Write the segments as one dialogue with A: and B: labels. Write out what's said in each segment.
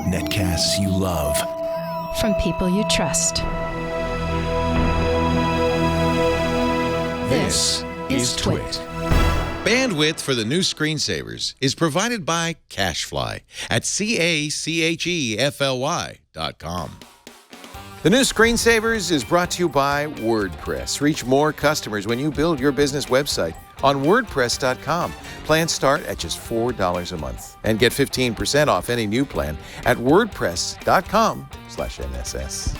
A: Netcasts you love.
B: From people you trust.
A: This is Twit.
C: Bandwidth for the new screensavers is provided by CacheFly at CacheFly.com. The new screensavers is brought to you by WordPress. Reach more customers when you build your business website on WordPress.com. Plans start at just $4 a month. And get 15% off any new plan at WordPress.com/NSS.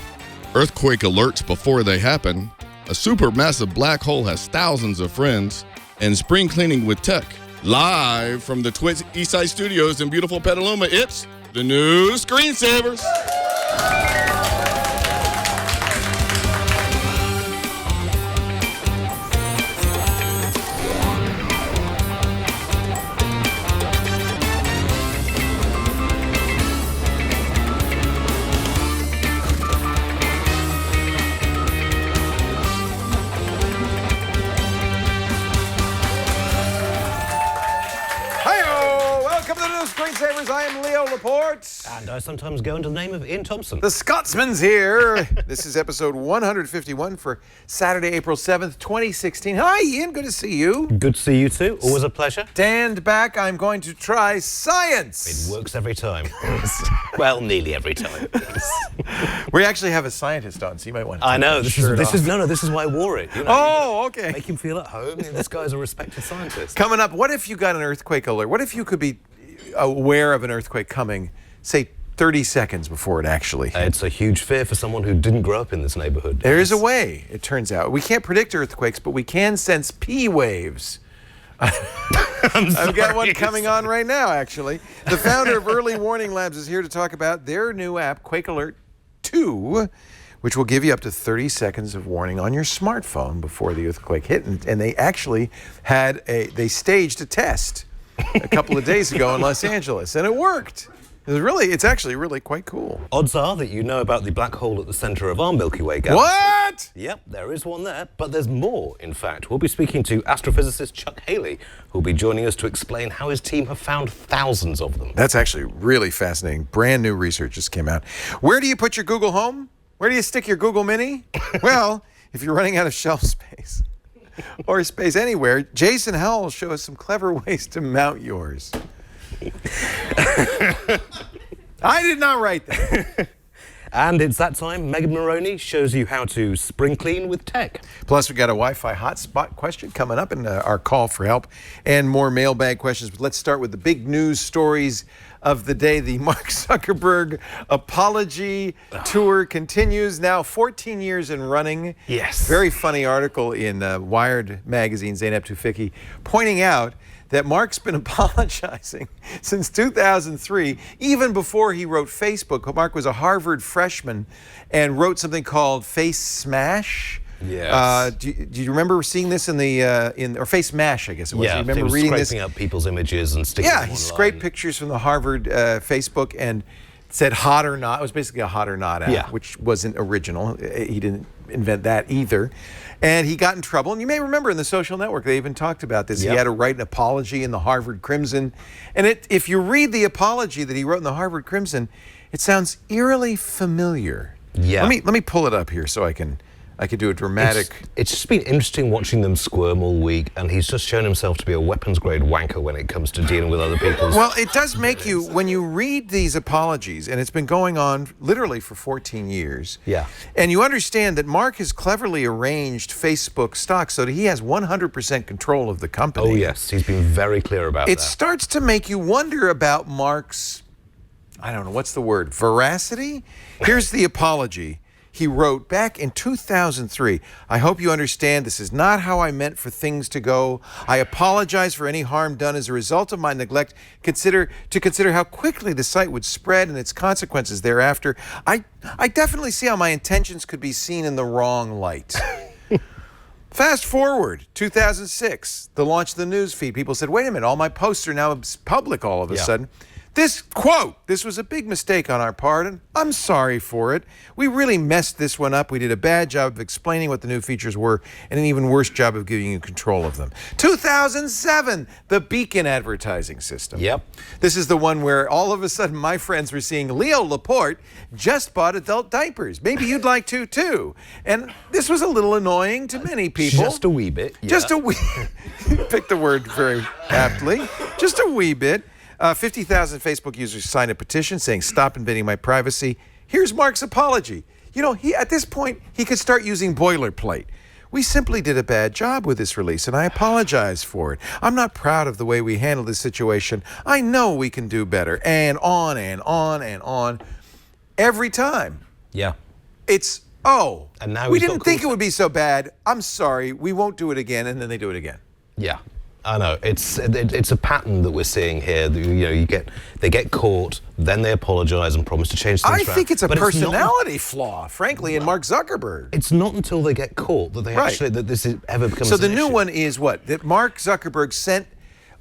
D: Earthquake alerts before they happen. A supermassive black hole has thousands of friends. And spring cleaning with tech. Live from the Twit Eastside Studios in beautiful Petaluma, it's the new Screensavers.
C: Screensavers, I am Leo Laporte.
E: And I sometimes go under the name of Iain Thomson.
C: The Scotsman's here. This is episode 151 for Saturday, April 7th, 2016. Hi, Iain. Good to see you.
E: Good to see you too. Always a pleasure.
C: Stand back. I'm going to try science.
E: It works every time. Well, nearly every time.
C: We actually have a scientist on, so you might want to.
E: I know. This is why I wore it. You know,
C: oh, okay.
E: Make him feel at home. This guy's a respected scientist.
C: Coming up, what if you got an earthquake alert? What if you could be aware of an earthquake coming, say 30 seconds before it actually hit?
E: It's a huge fear for someone who didn't grow up in this neighborhood.
C: There is a way, it turns out. We can't predict earthquakes, but we can sense P waves. I've got one coming on right now, actually. The founder of Early Warning Labs is here to talk about their new app, QuakeAlert 2, which will give you up to 30 seconds of warning on your smartphone before the earthquake hit. And they actually they staged a test a couple of days ago in Los Angeles, and it worked. It's actually really quite cool.
E: Odds are that you know about the black hole at the center of our Milky Way galaxy.
C: What?
E: Yep, there is one there, but there's more, in fact. We'll be speaking to astrophysicist Chuck Hailey, who'll be joining us to explain how his team have found thousands of them.
C: That's actually really fascinating. Brand new research just came out. Where do you put your Google Home? Where do you stick your Google Mini? Well, if you're running out of shelf space, or space anywhere, Jason Howell will show us some clever ways to mount yours. I did not write that.
E: And it's that time. Megan Morrone shows you how to spring clean with tech.
C: Plus, we got a Wi-Fi hotspot question coming up in our call for help, and more mailbag questions. But let's start with the big news stories of the day. The Mark Zuckerberg apology tour continues, now 14 years in running.
E: Yes.
C: Very funny article in Wired magazine, Zeynep Tufekci, pointing out that Mark's been apologizing since 2003, even before he wrote Facebook. Mark was a Harvard freshman and wrote something called Face Smash.
E: Yes.
C: Do you remember seeing this or Face Mash, I guess it was?
E: Yeah,
C: you remember
E: he was
C: reading
E: scraping up people's images and sticking them
C: Yeah, he
E: online.
C: scraped pictures from the Harvard Facebook and said hot or not. It was basically a hot or not app, which wasn't original. He didn't invent that either. And he got in trouble. And you may remember in the Social Network, they even talked about this. Yep. He had to write an apology in the Harvard Crimson. And if you read the apology that he wrote in the Harvard Crimson, it sounds eerily familiar.
E: Yeah.
C: Let me pull it up here so I can do a dramatic...
E: It's just been interesting watching them squirm all week, and he's just shown himself to be a weapons-grade wanker when it comes to dealing with other people's...
C: Well, it does make you, when you read these apologies, and it's been going on literally for 14 years, and you understand that Mark has cleverly arranged Facebook stock so that he has 100% control of the company.
E: Oh, yes. He's been very clear about that.
C: It starts to make you wonder about Mark's, I don't know, what's the word, veracity? Here's the apology. He wrote back in 2003, I hope you understand this is not how I meant for things to go. I apologize for any harm done as a result of my neglect. Consider how quickly the site would spread and its consequences thereafter. I definitely see how my intentions could be seen in the wrong light. Fast forward, 2006, the launch of the news feed. People said, wait a minute, all my posts are now public all of a sudden. This quote, this was a big mistake on our part, and I'm sorry for it. We really messed this one up. We did a bad job of explaining what the new features were and an even worse job of giving you control of them. 2007, the Beacon advertising system.
E: Yep.
C: This is the one where all of a sudden my friends were seeing Leo Laporte just bought adult diapers. Maybe you'd like to too. And this was a little annoying to many people.
E: Just a wee bit. Yeah.
C: Just a wee. Pick the word very aptly. Just a wee bit. 50,000 Facebook users signed a petition saying, "Stop invading my privacy." Here's Mark's apology. You know, at this point, he could start using boilerplate. "We simply did a bad job with this release, and I apologize for it. I'm not proud of the way we handled this situation. I know we can do better." And on and on and on. Every time.
E: Yeah.
C: It's,
E: And now
C: we
E: he's got
C: didn't think it
E: calls.
C: would be so bad. I'm sorry. We won't do it again. And then they do it again.
E: Yeah, I know. It's a pattern that we're seeing here. That, they get caught, then they apologise and promise to change things
C: I
E: around.
C: think it's a
E: But
C: personality flaw, frankly, in Mark Zuckerberg.
E: It's not until they get caught that they
C: Right.
E: that this ever becomes.
C: So the
E: an
C: new
E: issue.
C: one is what? That Mark Zuckerberg sent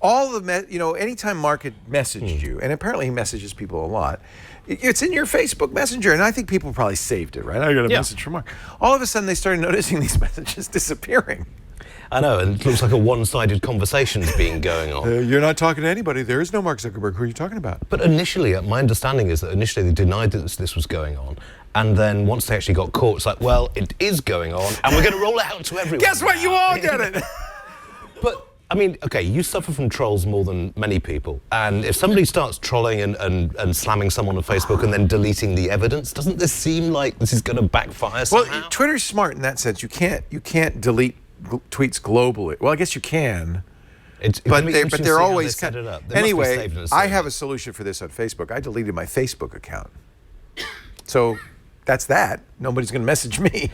C: all the, anytime Mark had messaged you, and apparently he messages people a lot, it's in your Facebook Messenger, and I think people probably saved it, right? I got a message from Mark. All of a sudden, they started noticing these messages disappearing.
E: I know, and it looks like a one-sided conversation's been going on.
C: You're not talking to anybody. There is no Mark Zuckerberg. Who are you talking about?
E: But initially, my understanding is that initially they denied that this was going on, and then once they actually got caught, it's like, well, it is going on, and we're going to roll it out to everyone.
C: Guess what?
E: now.
C: You all get it.
E: But, I mean, okay, you suffer from trolls more than many people, and if somebody starts trolling and slamming someone on Facebook and then deleting the evidence, doesn't this seem like this is going to backfire somehow?
C: Well, Twitter's smart in that sense. You can't delete tweets globally. Well, I guess you can. But they're always
E: set it up.
C: Anyway, I have a solution for this on Facebook. I deleted my Facebook account. So that's that. Nobody's going to message me.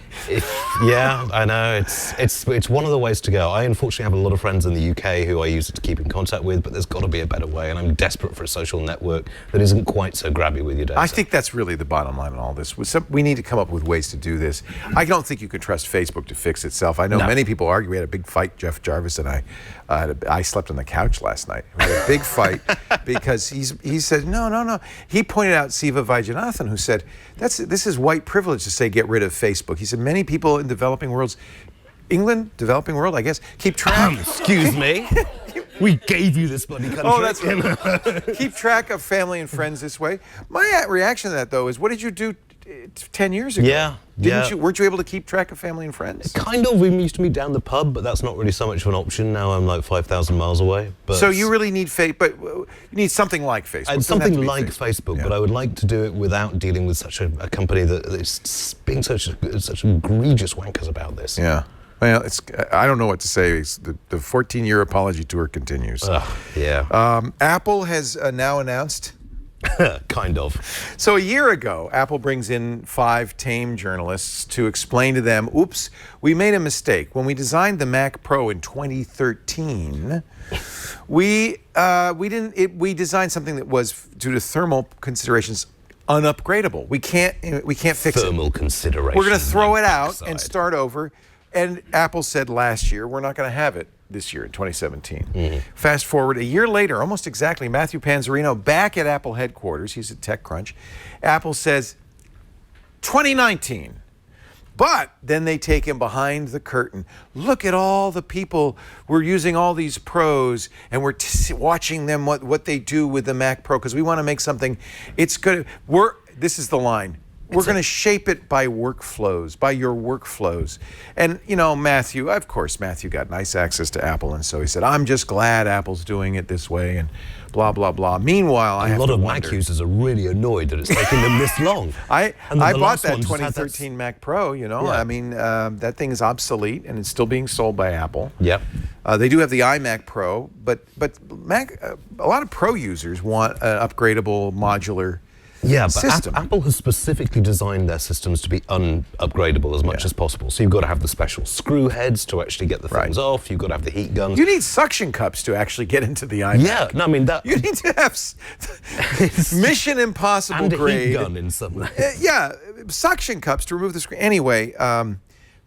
E: Yeah, I know. It's one of the ways to go. I unfortunately have a lot of friends in the UK who I use it to keep in contact with, but there's got to be a better way, and I'm desperate for a social network that isn't quite so grabby with your data.
C: I think that's really the bottom line in all this. We need to come up with ways to do this. I don't think you can trust Facebook to fix itself. I know many people argue. We had a big fight, Jeff Jarvis and I slept on the couch last night. We had a big fight because he said, no. He pointed out Siva Vaidyanathan, who said, this is white privilege to say get rid of Facebook. He said many people in developing worlds, England, developing world, I guess, keep track.
E: Excuse me? We gave you this bloody country.
C: Oh, that's right. Keep track of family and friends this way. My reaction to that, though, is what did you do 10 years ago?
E: Yeah.
C: Weren't you able to keep track of family and friends?
E: Kind of. We used to meet down the pub, but that's not really so much of an option. Now I'm like 5,000 miles away. But
C: so you really need but you need something like Facebook.
E: Something like Facebook, but I would like to do it without dealing with such a company that is being such egregious wankers about this.
C: Yeah. Well, I don't know what to say. The 14-year apology tour continues.
E: Yeah.
C: Apple has now announced.
E: Kind of.
C: So a year ago, Apple brings in 5 tame journalists to explain to them, oops, we made a mistake. When we designed the Mac Pro in 2013, we designed something that was, due to thermal considerations, unupgradable. We can't fix it.
E: Thermal considerations.
C: We're going to throw it out and start over. And Apple said last year, we're not going to have it this year in 2017.
E: Mm-hmm.
C: Fast forward a year later, almost exactly, Matthew Panzarino back at Apple headquarters. He's at TechCrunch. Apple says 2019. But then they take him behind the curtain. Look at all the people. We're using all these pros, and we're watching them, what they do with the Mac Pro, because we want to make something. It's good. This is the line. We're going to shape it by workflows, by your workflows. And, Matthew got nice access to Apple, and so he said, I'm just glad Apple's doing it this way, and blah, blah, blah. Meanwhile,
E: a lot of Mac users are really annoyed that it's taking them this long.
C: I bought that 2013 Mac Pro, Yeah. I mean, that thing is obsolete, and it's still being sold by Apple.
E: Yep.
C: They do have the iMac Pro, but Mac, a lot of Pro users want an upgradable modular system.
E: Apple has specifically designed their systems to be unupgradable as much as possible. So you've got to have the special screw heads to actually get the things off. You've got to have the heat guns.
C: You need suction cups to actually get into the iMac.
E: Yeah, no, I mean that.
C: You need to have Mission Impossible
E: and
C: grade.
E: a heat gun in some way.
C: Suction cups to remove the screen. Anyway,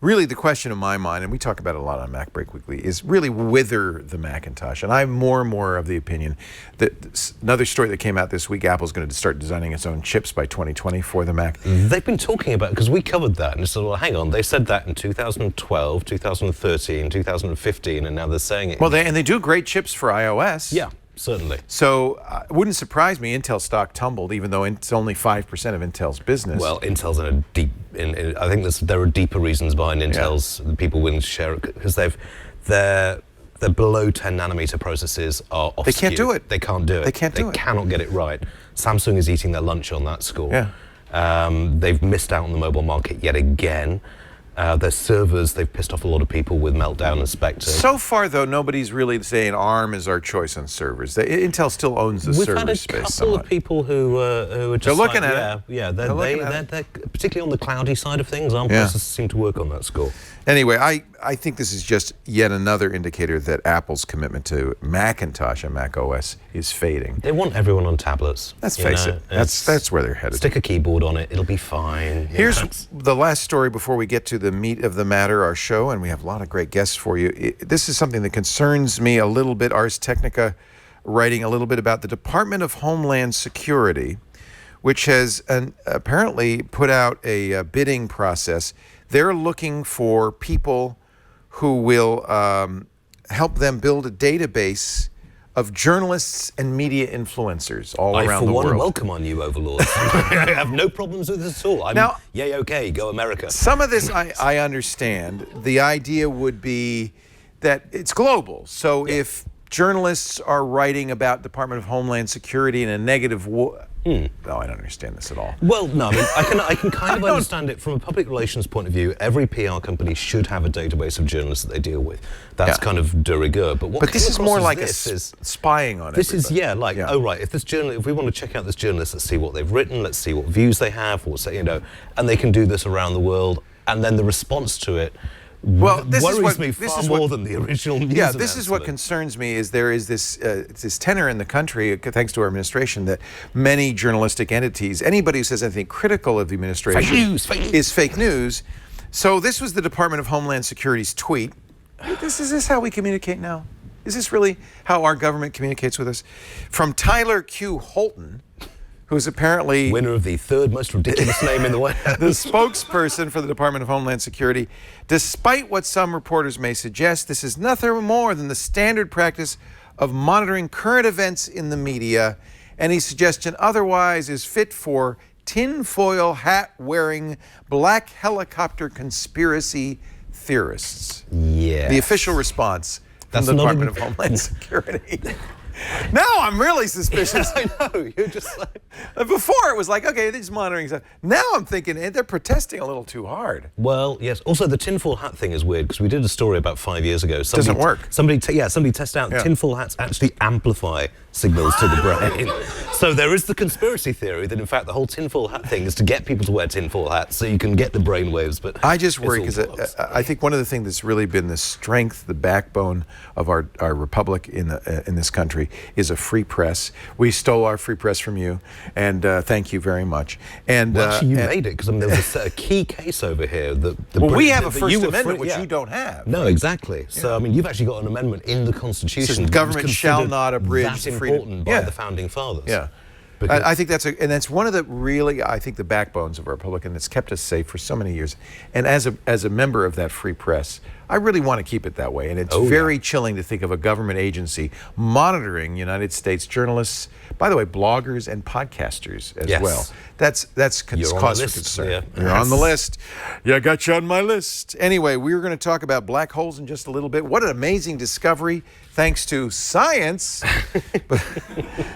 C: really the question in my mind, and we talk about it a lot on MacBreak Weekly, is really wither the Macintosh. And I'm more and more of the opinion that another story that came out this week, Apple's going to start designing its own chips by 2020 for the Mac.
E: They've been talking about, because we covered that, and it's well, hang on, they said that in 2012, 2013, 2015, and now they're saying it.
C: Well, they do great chips for iOS.
E: Yeah. Certainly.
C: So it wouldn't surprise me Intel stock tumbled, even though it's only 5% of Intel's business.
E: Well, Intel's in a deep. I think there are deeper reasons behind Intel's people willing to share it, because their below 10 nanometer processes are off.
C: They can't do it.
E: They can't do it.
C: They can't do it.
E: They cannot get it right. Samsung is eating their lunch on that score.
C: Yeah.
E: They've missed out on the mobile market yet again. Their servers, they've pissed off a lot of people with Meltdown and Spectre.
C: So far, though, nobody's really saying ARM is our choice on servers. Intel still owns the server space.
E: We've had a couple of people who are just
C: they're looking at it.
E: Yeah, they're particularly on the cloudy side of things. ARM processors seem to work on that score.
C: Anyway, I think this is just yet another indicator that Apple's commitment to Macintosh and Mac OS is fading.
E: They want everyone on tablets.
C: Let's face it. That's where they're headed.
E: Stick a keyboard on it. It'll be fine.
C: Here's the last story before we get to the meat of the matter, our show, and we have a lot of great guests for you. This is something that concerns me a little bit. Ars Technica writing a little bit about the Department of Homeland Security, which has apparently put out a bidding process. They're looking for people who will help them build a database of journalists and media influencers all around the world.
E: I, for one, welcome our new overlords. I have no problems with this at all. Now, yay, okay, go America.
C: Some of this I understand. The idea would be that it's global. So if journalists are writing about Department of Homeland Security in a negative No, I don't understand this at all.
E: Well, no, I mean, I can kind of understand it from a public relations point of view. Every PR company should have a database of journalists that they deal with. That's kind of de rigueur. But
C: this is more like spying on
E: this
C: everybody.
E: Is oh right, if we want to check out this journalist, let's see what they've written, let's see what views they have, and they can do this around the world, and then the response to it.
C: Well, this
E: worries me far more than the original news.
C: Yeah, this is what concerns me. Is there is this tenor in the country, thanks to our administration, that many journalistic entities, anybody who says anything critical of the administration, is fake news. So this was the Department of Homeland Security's tweet. Is this how we communicate now? Is this really how our government communicates with us? From Tyler Q. Holton, who's apparently
E: winner of the third most ridiculous name in the White House.
C: The spokesperson for the Department of Homeland Security. Despite what some reporters may suggest, this is nothing more than the standard practice of monitoring current events in the media. Any suggestion otherwise is fit for tinfoil hat-wearing black helicopter conspiracy theorists.
E: Yeah.
C: The official response from the Department of Homeland Security. Now I'm really suspicious.
E: I know, you're just like...
C: Before it was like, okay, they're just monitoring stuff. Now I'm thinking they're protesting a little too hard.
E: Well, yes. Also, the tinfoil hat thing is weird, because we did a story about 5 years ago.
C: Doesn't work.
E: Somebody tested out tinfoil hats actually amplify signals to the brain. So there is the conspiracy theory that, in fact, the whole tinfoil hat thing is to get people to wear tinfoil hats so you can get the brain waves. But
C: I just worry because I think one of the things that's really been the strength, the backbone of our republic in this country is a free press. We stole our free press from you, and thank you very much. And
E: actually, you made it, because there was a key case over here that
C: we have a First Amendment, which you don't have.
E: No, exactly. So I mean, you've actually got an amendment in the Constitution.
C: Says government shall not abridge
E: important by the founding fathers.
C: Yeah. I think that's one of the really, I think, the backbones of our republic, and it's kept us safe for so many years. And as a member of that free press, I really want to keep it that way. And it's very chilling to think of a government agency monitoring United States journalists, by the way, bloggers and podcasters as well. That's cause for concern.
E: Yeah.
C: You're on the list. Yeah, I got you on my list. Anyway, we were going to talk about black holes in just a little bit. What an amazing discovery, thanks to science.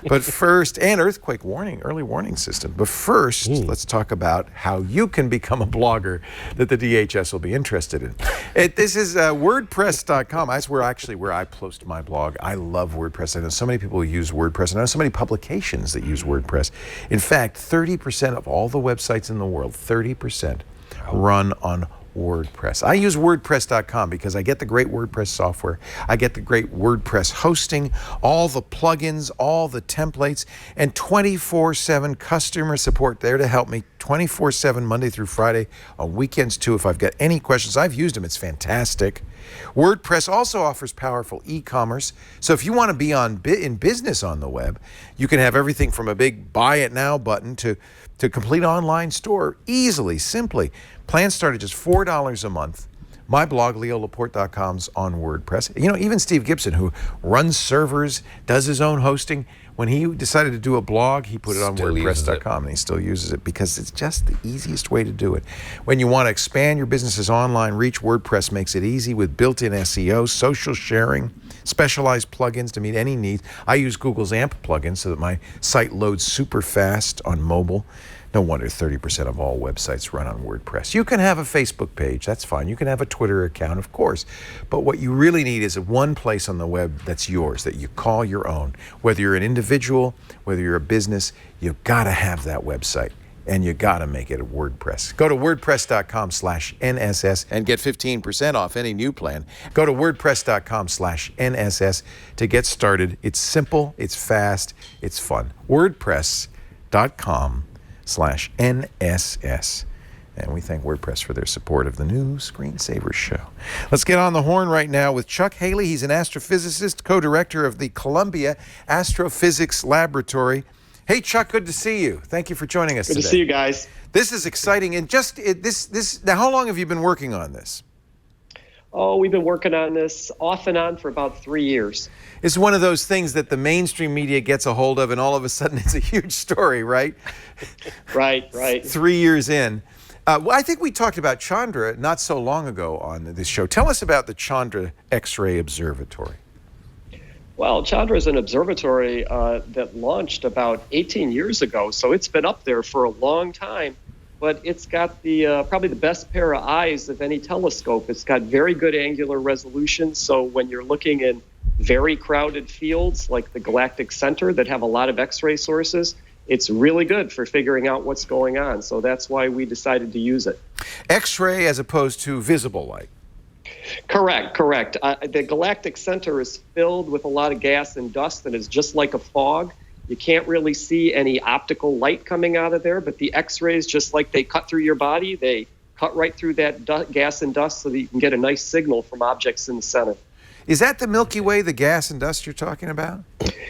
C: but first, and earthquake early warning system. But first, let's talk about how you can become a blogger that the DHS will be interested in. This is WordPress.com. That's where I post my blog. I love WordPress. I know so many people who use WordPress. I know so many publications that use WordPress. In fact, 30% of all the websites in the world, 30% run on WordPress. I use WordPress.com because I get the great WordPress software. I get the great WordPress hosting, all the plugins, all the templates, and 24/7 customer support there to help me 24/7 Monday through Friday, on weekends too. If I've got any questions, I've used them. It's fantastic. WordPress also offers powerful e-commerce. So if you want to be in business on the web, you can have everything from a big buy it now button to complete online store easily, simply. Plans start at just $4 a month. My blog, leolaporte.com's on WordPress. You know, even Steve Gibson, who runs servers, does his own hosting, when he decided to do a blog, he put it on WordPress.com, and he still uses it because it's just the easiest way to do it. When you want to expand your business's online reach, WordPress makes it easy with built-in SEO, social sharing, specialized plugins to meet any needs. I use Google's AMP plugin so that my site loads super fast on mobile. No wonder 30% of all websites run on WordPress. You can have a Facebook page, that's fine. You can have a Twitter account, of course. But what you really need is one place on the web that's yours, that you call your own. Whether you're an individual, whether you're a business, you've got to have that website. And you got to make it a WordPress. Go to wordpress.com/NSS and get 15% off any new plan. Go to wordpress.com/NSS to get started. It's simple, it's fast, it's fun. wordpress.com/NSS. And we thank WordPress for their support of the new Screensaver Show. Let's get on the horn right now with Chuck Hailey. He's an astrophysicist, co-director of the Columbia Astrophysics Laboratory. Hey, Chuck, good to see you. Thank you for joining us today.
A: Good to see you guys.
C: This is exciting. And now, how long have you been working on this?
A: Oh, we've been working on this off and on for about 3 years.
C: It's one of those things that the mainstream media gets a hold of, and all of a sudden it's a huge story, right?
A: Right.
C: 3 years in. Well, I think we talked about Chandra not so long ago on this show. Tell us about the Chandra X-ray Observatory.
A: Well, Chandra is an observatory that launched about 18 years ago, so it's been up there for a long time. But it's got the probably the best pair of eyes of any telescope. It's got very good angular resolution, so when you're looking in very crowded fields like the galactic center that have a lot of X-ray sources, it's really good for figuring out what's going on. So that's why we decided to use it. X-ray
C: as opposed to visible light.
A: Correct. The galactic center is filled with a lot of gas and dust and is just like a fog. You can't really see any optical light coming out of there, but the X-rays, just like they cut through your body, they cut right through that gas and dust so that you can get a nice signal from objects in the center.
C: Is that the Milky Way, the gas and dust you're talking about?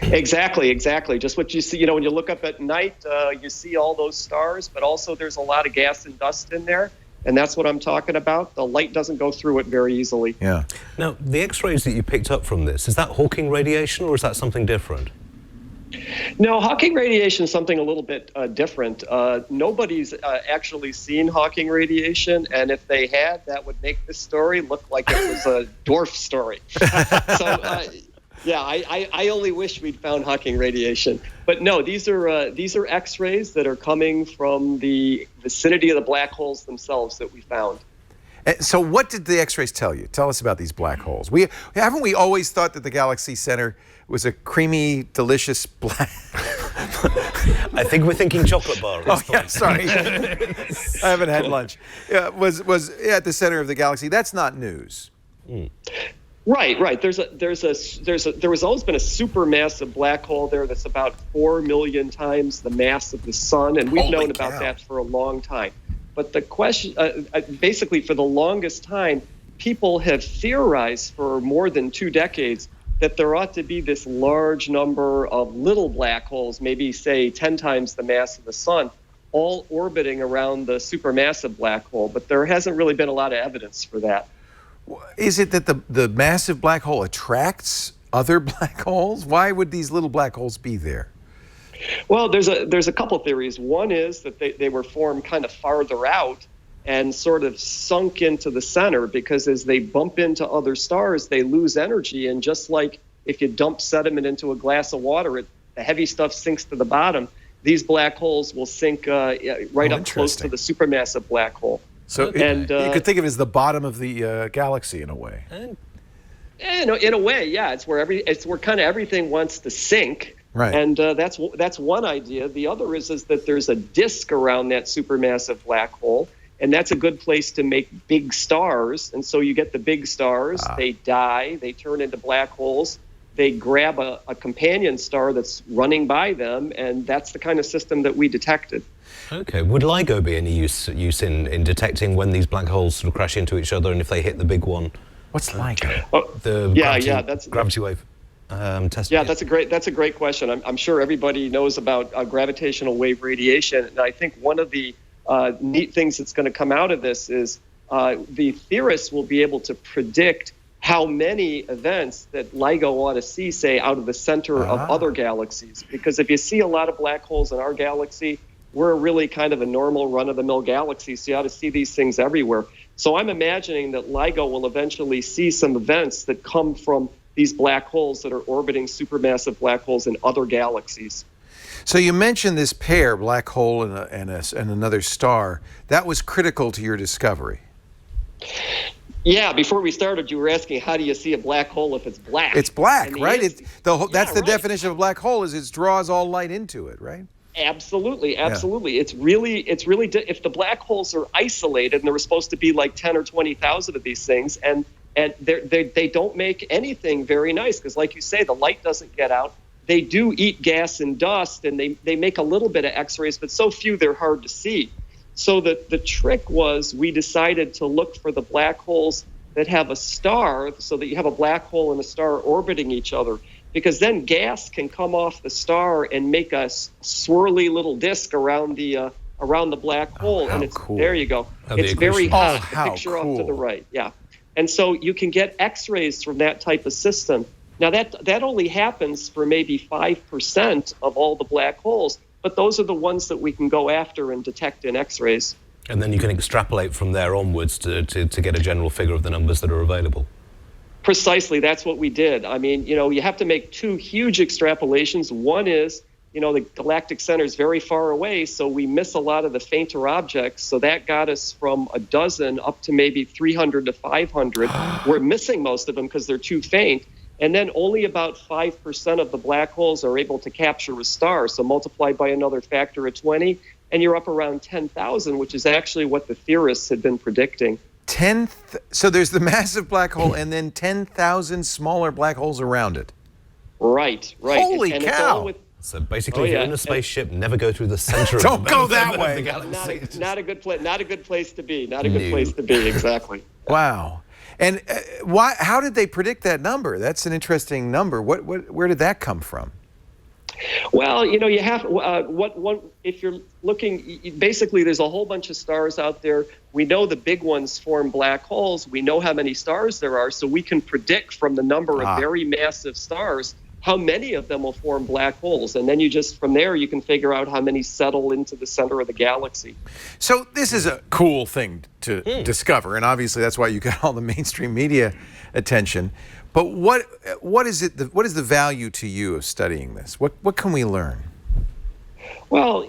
A: Exactly. Just what you see, when you look up at night, you see all those stars, but also there's a lot of gas and dust in there. And that's what I'm talking about. The light doesn't go through it very easily.
C: Yeah.
E: Now, the X-rays that you picked up from this, is that Hawking radiation or is that something different?
A: No, Hawking radiation is something a little bit different. Nobody's actually seen Hawking radiation, and if they had, that would make this story look like it was a dwarf story. I only wish we'd found Hawking radiation. But no, these are X-rays that are coming from the vicinity of the black holes themselves that we found.
C: So what did the X-rays tell you? Tell us about these black holes. Haven't we always thought that the galaxy center was a creamy, delicious black...
E: I think we're thinking chocolate bar.
C: Sorry. I haven't had lunch. Was at the center of the galaxy. That's not news.
A: Right. There was always been a supermassive black hole there that's about 4 million times the mass of the sun, and we've known about that for a long time. But the question, basically, for the longest time, people have theorized for more than 2 decades that there ought to be this large number of little black holes, maybe say 10 times the mass of the sun, all orbiting around the supermassive black hole. But there hasn't really been a lot of evidence for that.
C: Is it that the massive black hole attracts other black holes? Why would these little black holes be there?
A: Well, there's a couple theories. One is that they were formed kind of farther out and sort of sunk into the center, because as they bump into other stars, they lose energy. And just like if you dump sediment into a glass of water, the heavy stuff sinks to the bottom. These black holes will sink right up close to the supermassive black hole.
C: So you could think of it as the bottom of the galaxy in a way.
A: In a way, yeah. It's where kind of everything wants to sink.
C: Right.
A: And that's one idea. The other is that there's a disk around that supermassive black hole, And that's a good place to make big stars. And so you get the big stars, they die, they turn into black holes, they grab a companion star that's running by them, and that's the kind of system that we detected.
E: Okay, would LIGO be any use in detecting when these black holes sort of crash into each other and if they hit the big one?
C: What's LIGO?
E: The gravity wave test.
A: Yeah, that's a great question. I'm sure everybody knows about gravitational wave radiation, and I think one of the neat things that's going to come out of this is the theorists will be able to predict how many events that LIGO ought to see, say, out of the center of other galaxies. Because if you see a lot of black holes in our galaxy, we're really kind of a normal run-of-the-mill galaxy, so you ought to see these things everywhere. So I'm imagining that LIGO will eventually see some events that come from these black holes that are orbiting supermassive black holes in other galaxies.
C: So you mentioned this pair, black hole and another star. That was critical to your discovery.
A: Yeah, before we started, you were asking, how do you see a black hole if it's black?
C: It's black, right? That's the definition of a black hole, is it draws all light into it, right?
A: Absolutely. Yeah. It's really if the black holes are isolated, and there were supposed to be like 10 or 20,000 of these things, and they don't make anything very nice, because like you say, the light doesn't get out. They do eat gas and dust, and they make a little bit of X-rays, but so few they're hard to see. So the trick was, we decided to look for the black holes that have a star, so that you have a black hole and a star orbiting each other, because then gas can come off the star and make a swirly little disk around the black hole. And it's
C: cool.
A: There you go. It's very hot. The picture
C: cool.
A: off to the right. Yeah. And so you can get X-rays from that type of system. Now that only happens for maybe 5% of all the black holes, but those are the ones that we can go after and detect in X-rays.
E: And then you can extrapolate from there onwards to get a general figure of the numbers that are available.
A: Precisely, that's what we did. I mean, you have to make two huge extrapolations. One is, the galactic center is very far away, so we miss a lot of the fainter objects. So that got us from a dozen up to maybe 300 to 500. We're missing most of them because they're too faint. And then only about 5% of the black holes are able to capture a star. So multiply by another factor of 20, and you're up around 10,000, which is actually what the theorists had been predicting.
C: So there's the massive black hole and then 10,000 smaller black holes around it.
A: Right.
C: Holy
A: and
C: cow!
E: So basically, if you're in a spaceship, never go through the center
C: Don't go that way.
E: of the galaxy.
A: Not a good place to be. Not a good place to be, exactly.
C: Wow. And why? How did they predict that number? That's an interesting number. Where did that come from?
A: Well, you have if you're looking, basically there's a whole bunch of stars out there. We know the big ones form black holes. We know how many stars there are, so we can predict from the number of very massive stars how many of them will form black holes. And then from there, you can figure out how many settle into the center of the galaxy. So
C: this is a cool thing to discover, and obviously that's why you got all the mainstream media attention. But what is it? What is the value to you of studying this? What can we learn?
A: Well,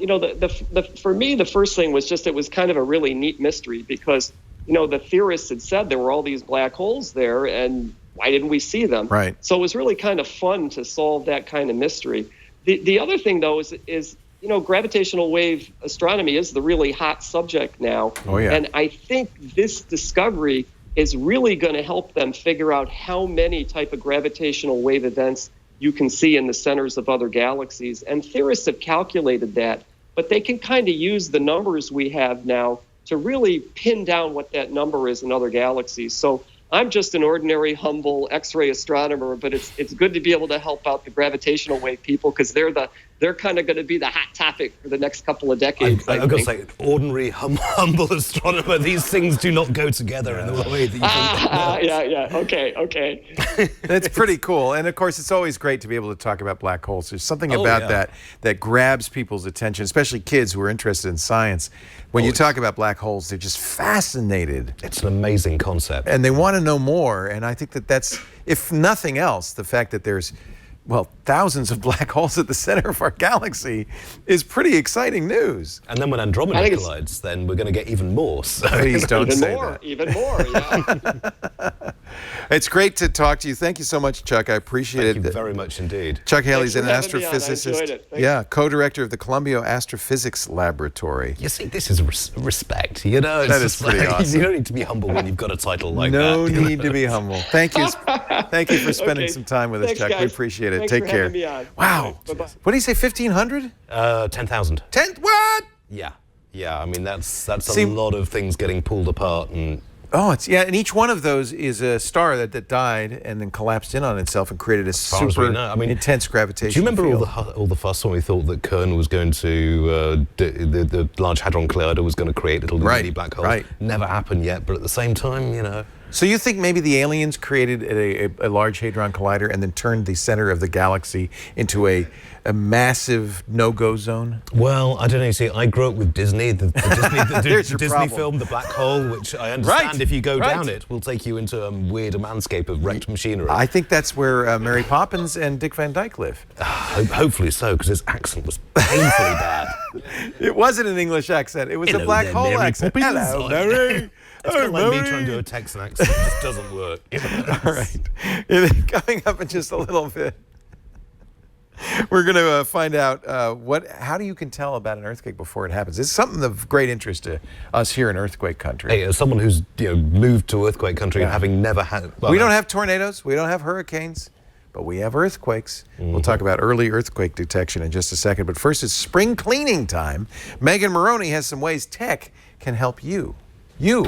A: for me, the first thing was just, it was kind of a really neat mystery, because the theorists had said there were all these black holes there, and why didn't we see them?
C: Right.
A: So it was really kind of fun to solve that kind of mystery. The other thing, though, is gravitational wave astronomy is the really hot subject now.
C: Oh, yeah.
A: And I think this discovery is really going to help them figure out how many type of gravitational wave events you can see in the centers of other galaxies. And theorists have calculated that, but they can kind of use the numbers we have now to really pin down what that number is in other galaxies. So I'm just an ordinary, humble X-ray astronomer, but it's good to be able to help out the gravitational wave people, because they're kind of going to be the hot topic for the next couple of decades.
E: I've got to say, ordinary, humble astronomer, these things do not go together in the way that you think.
A: Yeah. Okay.
C: That's pretty cool. And of course, it's always great to be able to talk about black holes. There's something about that grabs people's attention, especially kids who are interested in science. When you talk about black holes, they're just fascinated.
E: It's an amazing concept.
C: And they want to know more. And I think that's, if nothing else, the fact that there's, thousands of black holes at the center of our galaxy is pretty exciting news.
E: And then when Andromeda collides, then we're going to get even more. So
C: please don't say that.
A: Even more, yeah.
C: It's great to talk to you. Thank you so much, Chuck. I appreciate it.
E: Thank you very much indeed.
C: Chuck Hailey's an
A: Thanks for having me on. I
C: astrophysicist.
A: enjoyed it.
C: Yeah, co-director of the Columbia Astrophysics Laboratory.
E: You see, this is respect. You know,
C: That is pretty awesome.
E: You don't need to be humble when you've got a title like
C: No
E: that.
C: need to be humble. Thank you. Thank you for spending
A: Okay.
C: some time with us,
A: Thanks,
C: Chuck. We
A: guys.
C: appreciate it.
A: Thanks
C: Take
A: for
C: care.
A: having me on.
C: Wow.
A: Bye-bye.
C: What do you say, 1,500?
E: 10,000.
C: 10? What?
E: Yeah. I mean, that's
C: See-
E: a lot of things getting pulled apart and.
C: Oh, and each one of those is a star that died and then collapsed in on itself and created a
E: far as we
C: super
E: know, I mean,
C: intense gravitational
E: Do you remember
C: field.
E: all the fuss when we thought that CERN was going to the Large Hadron Collider was going to create little mini black holes?
C: Right.
E: Never happened yet, but at the same time, you know.
C: So you think maybe the aliens created a Large Hadron Collider and then turned the center of the galaxy into a massive no-go zone?
E: Well, I don't know. You see, I grew up with Disney, the
C: There's your
E: Disney
C: problem.
E: film, The Black Hole, which I understand if you go
C: Right.
E: down it, will take you into a weird landscape of wrecked machinery.
C: I think that's where Mary Poppins and Dick Van Dyke live.
E: Hopefully so, because his accent was painfully bad.
C: It wasn't an English accent. It was a
E: Hello
C: black
E: there,
C: hole
E: Mary
C: accent.
E: Poppins.
C: Hello, Mary.
E: It's kind of like me trying to do a Texan accent. It just doesn't work.
C: All right. Coming up in just a little bit, we're going to find out how do you can tell about an earthquake before it happens. It's something of great interest to us here in earthquake country.
E: Hey, as someone who's moved to earthquake country and having never had...
C: We don't have tornadoes. We don't have hurricanes. But we have earthquakes. We'll talk about early earthquake detection in just a second. But first, it's spring cleaning time. Megan Morrone has some ways tech can help you. You.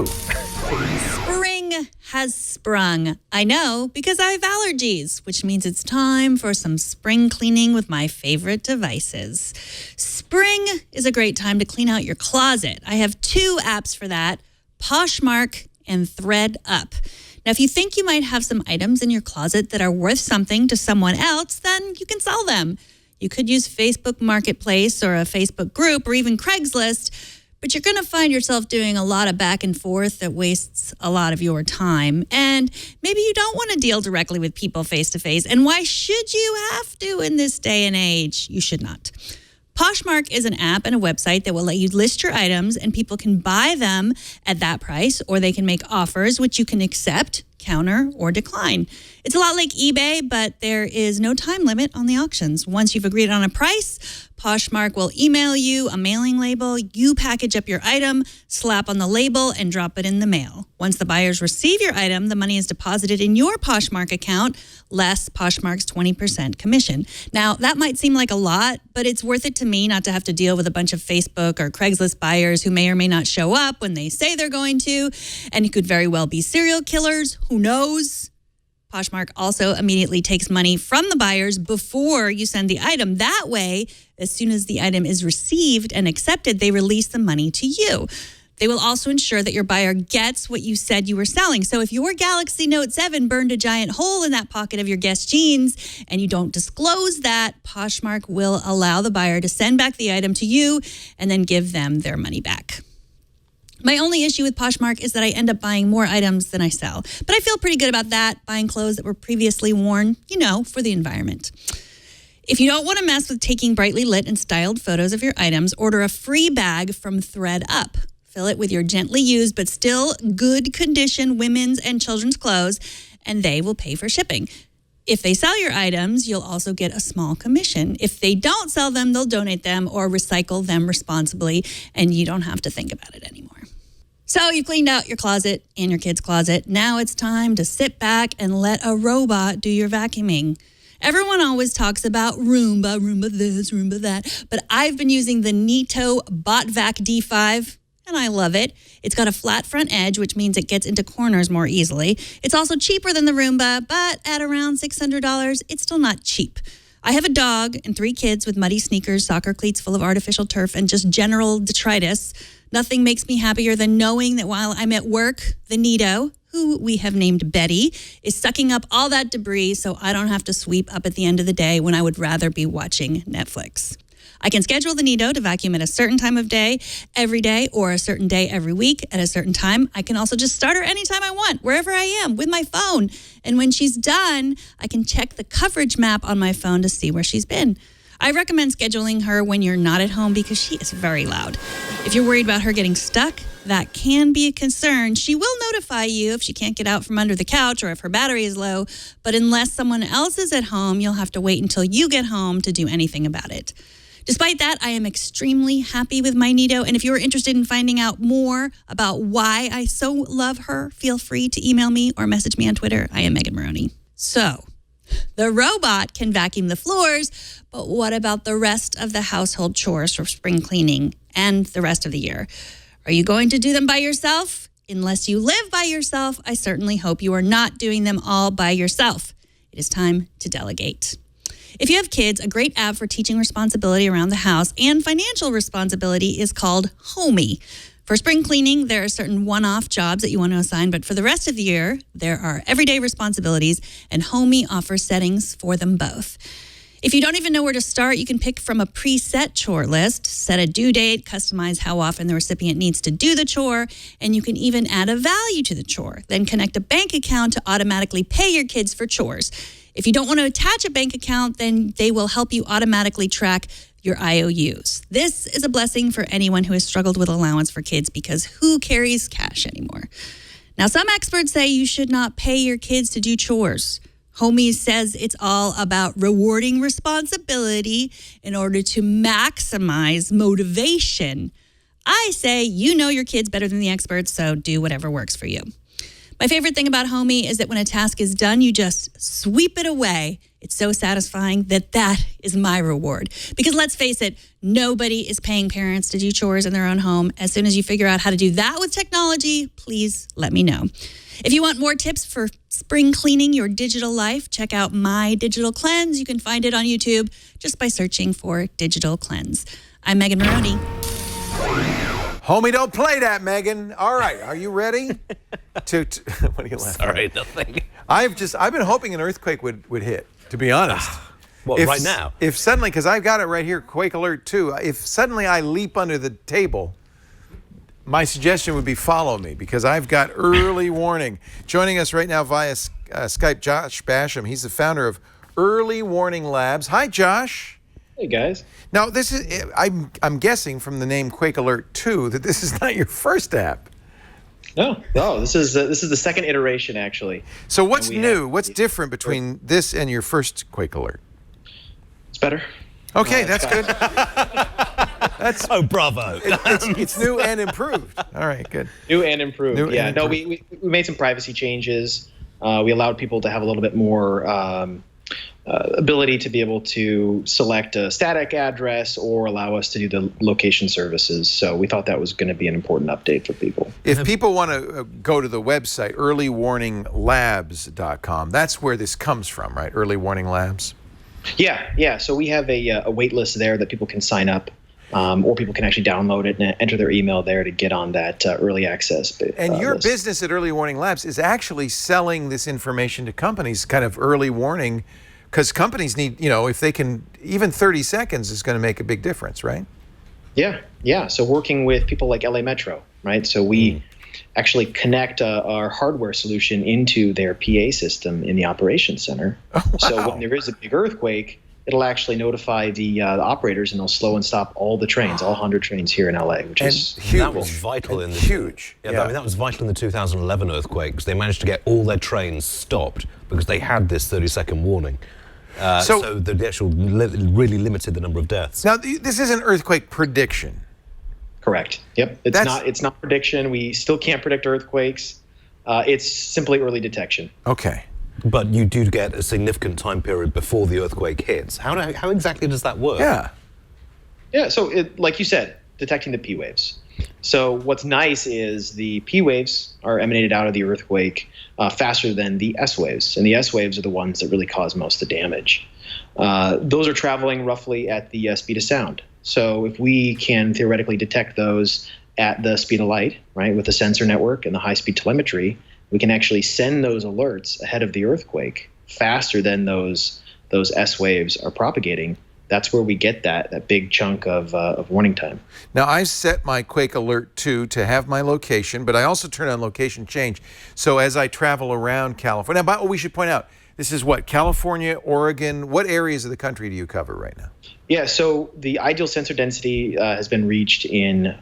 F: Spring has sprung. I know because I have allergies, which means it's time for some spring cleaning with my favorite devices. Spring is a great time to clean out your closet. I have 2 apps for that, Poshmark and ThreadUp. Now, if you think you might have some items in your closet that are worth something to someone else, then you can sell them. You could use Facebook Marketplace or a Facebook group or even Craigslist, but you're going to find yourself doing a lot of back and forth that wastes a lot of your time. And maybe you don't want to deal directly with people face to face. And why should you have to in this day and age? You should not. Poshmark is an app and a website that will let you list your items and people can buy them at that price, or they can make offers which you can accept, counter, or decline. It's a lot like eBay, but there is no time limit on the auctions. Once you've agreed on a price, Poshmark will email you a mailing label. You package up your item, slap on the label, and drop it in the mail. Once the buyers receive your item, the money is deposited in your Poshmark account, less Poshmark's 20% commission. Now, that might seem like a lot, but it's worth it to me not to have to deal with a bunch of Facebook or Craigslist buyers who may or may not show up when they say they're going to, and it could very well be serial killers. Who knows? Poshmark also immediately takes money from the buyers before you send the item. That way, as soon as the item is received and accepted, they release the money to you. They will also ensure that your buyer gets what you said you were selling. So if your Galaxy Note 7 burned a giant hole in that pocket of your Guess jeans and you don't disclose that, Poshmark will allow the buyer to send back the item to you and then give them their money back. My only issue with Poshmark is that I end up buying more items than I sell. But I feel pretty good about that, buying clothes that were previously worn, for the environment. If you don't want to mess with taking brightly lit and styled photos of your items, order a free bag from ThreadUp. Fill it with your gently used but still good condition women's and children's clothes, and they will pay for shipping. If they sell your items, you'll also get a small commission. If they don't sell them, they'll donate them or recycle them responsibly, and you don't have to think about it anymore. So you've cleaned out your closet and your kid's closet. Now it's time to sit back and let a robot do your vacuuming. Everyone always talks about Roomba this, Roomba that, but I've been using the Neato BotVac D5, and I love it. It's got a flat front edge, which means it gets into corners more easily. It's also cheaper than the Roomba, but at around $600, it's still not cheap. I have a dog and 3 kids with muddy sneakers, soccer cleats full of artificial turf, and just general detritus. Nothing makes me happier than knowing that while I'm at work, the Neato, who we have named Betty, is sucking up all that debris so I don't have to sweep up at the end of the day when I would rather be watching Netflix. I can schedule the Neato to vacuum at a certain time of day, every day, or a certain day every week at a certain time. I can also just start her anytime I want, wherever I am, with my phone. And when she's done, I can check the coverage map on my phone to see where she's been. I recommend scheduling her when you're not at home because she is very loud. If you're worried about her getting stuck, that can be a concern. She will notify you if she can't get out from under the couch or if her battery is low, but unless someone else is at home, you'll have to wait until you get home to do anything about it. Despite that, I am extremely happy with my Nito, and if you're interested in finding out more about why I so love her, feel free to email me or message me on Twitter. I am Megan Morrone. So, the robot can vacuum the floors, but what about the rest of the household chores for spring cleaning and the rest of the year? Are you going to do them by yourself? Unless you live by yourself, I certainly hope you are not doing them all by yourself. It is time to delegate. If you have kids, a great app for teaching responsibility around the house and financial responsibility is called Homey. For spring cleaning, there are certain one-off jobs that you want to assign, but for the rest of the year, there are everyday responsibilities, and Homey offers settings for them both. If you don't even know where to start, you can pick from a preset chore list, set a due date, customize how often the recipient needs to do the chore, and you can even add a value to the chore. Then connect a bank account to automatically pay your kids for chores. If you don't want to attach a bank account, then they will help you automatically track your IOUs. This is a blessing for anyone who has struggled with allowance for kids because who carries cash anymore? Now, some experts say you should not pay your kids to do chores. Homey says it's all about rewarding responsibility in order to maximize motivation. I say you know your kids better than the experts, so do whatever works for you. My favorite thing about Homey is that when a task is done, you just sweep it away. It's so satisfying that is my reward. Because let's face it, nobody is paying parents to do chores in their own home. As soon as you figure out how to do that with technology, please let me know. If you want more tips for spring cleaning your digital life, check out My Digital Cleanse. You can find it on YouTube just by searching for Digital Cleanse. I'm Megan Morrone.
C: Homie, don't play that, Megan. All right, are you ready? What are you laughing
E: Sorry,
C: at?
E: nothing.
C: I've been hoping an earthquake would hit, to be honest.
E: What, right now?
C: If suddenly, because I've got it right here, QuakeAlert 2, if suddenly I leap under the table, my suggestion would be follow me, because I've got early warning. Joining us right now via Skype, Josh Basham. He's the founder of Early Warning Labs. Hi, Josh.
G: Hey, guys.
C: Now, this is I'm guessing from the name QuakeAlert 2 that this is not your first app.
G: No, this is the second iteration, actually.
C: So what's new? What's different between this and your first QuakeAlert?
G: It's better.
C: Okay, that's good.
E: Oh, bravo.
C: It's new and improved. All right, good.
G: New and improved. We made some privacy changes. We allowed people to have a little bit more ability to be able to select a static address or allow us to do the location services. So we thought that was going to be an important update for people.
C: If people want to go to the website, earlywarninglabs.com, that's where this comes from, right? Early Warning Labs?
G: Yeah. So we have a wait list there that people can sign up, or people can actually download it and enter their email there to get on that early access.
C: And your
G: list.
C: business at Early Warning Labs is actually selling this information to companies, kind of early warning, because companies need, if they can, even 30 seconds is going to make a big difference, right?
G: Yeah. So working with people like LA Metro, right? So we actually connect our hardware solution into their PA system in the operations center.
C: Oh, wow.
G: So when there is a big earthquake, it'll actually notify the operators, and they'll slow and stop all the trains, all 100 trains here in LA, which is
C: huge.
E: That was vital in the
C: huge.
E: Yeah, I mean, that was vital in the 2011 earthquake because they managed to get all their trains stopped because they had this 30-second warning. So the actual really limited the number of deaths.
C: Now, this is an earthquake prediction.
G: Correct. Yep. It's not prediction. We still can't predict earthquakes. It's simply early detection.
C: Okay.
E: But you do get a significant time period before the earthquake hits. How exactly does that work?
G: Yeah. So like you said, detecting the P waves. So what's nice is the P waves are emanated out of the earthquake faster than the S waves. And the S waves are the ones that really cause most of the damage. Those are traveling roughly at the speed of sound. So if we can theoretically detect those at the speed of light, right, with the sensor network and the high-speed telemetry, we can actually send those alerts ahead of the earthquake faster than those S waves are propagating. That's where we get that big chunk of warning time.
C: Now, I set my QuakeAlert 2 to have my location, but I also turn on location change. So as I travel around California, now, we should point out, this is what, California, Oregon, what areas of the country do you cover right now?
G: Yeah, so the ideal sensor density has been reached in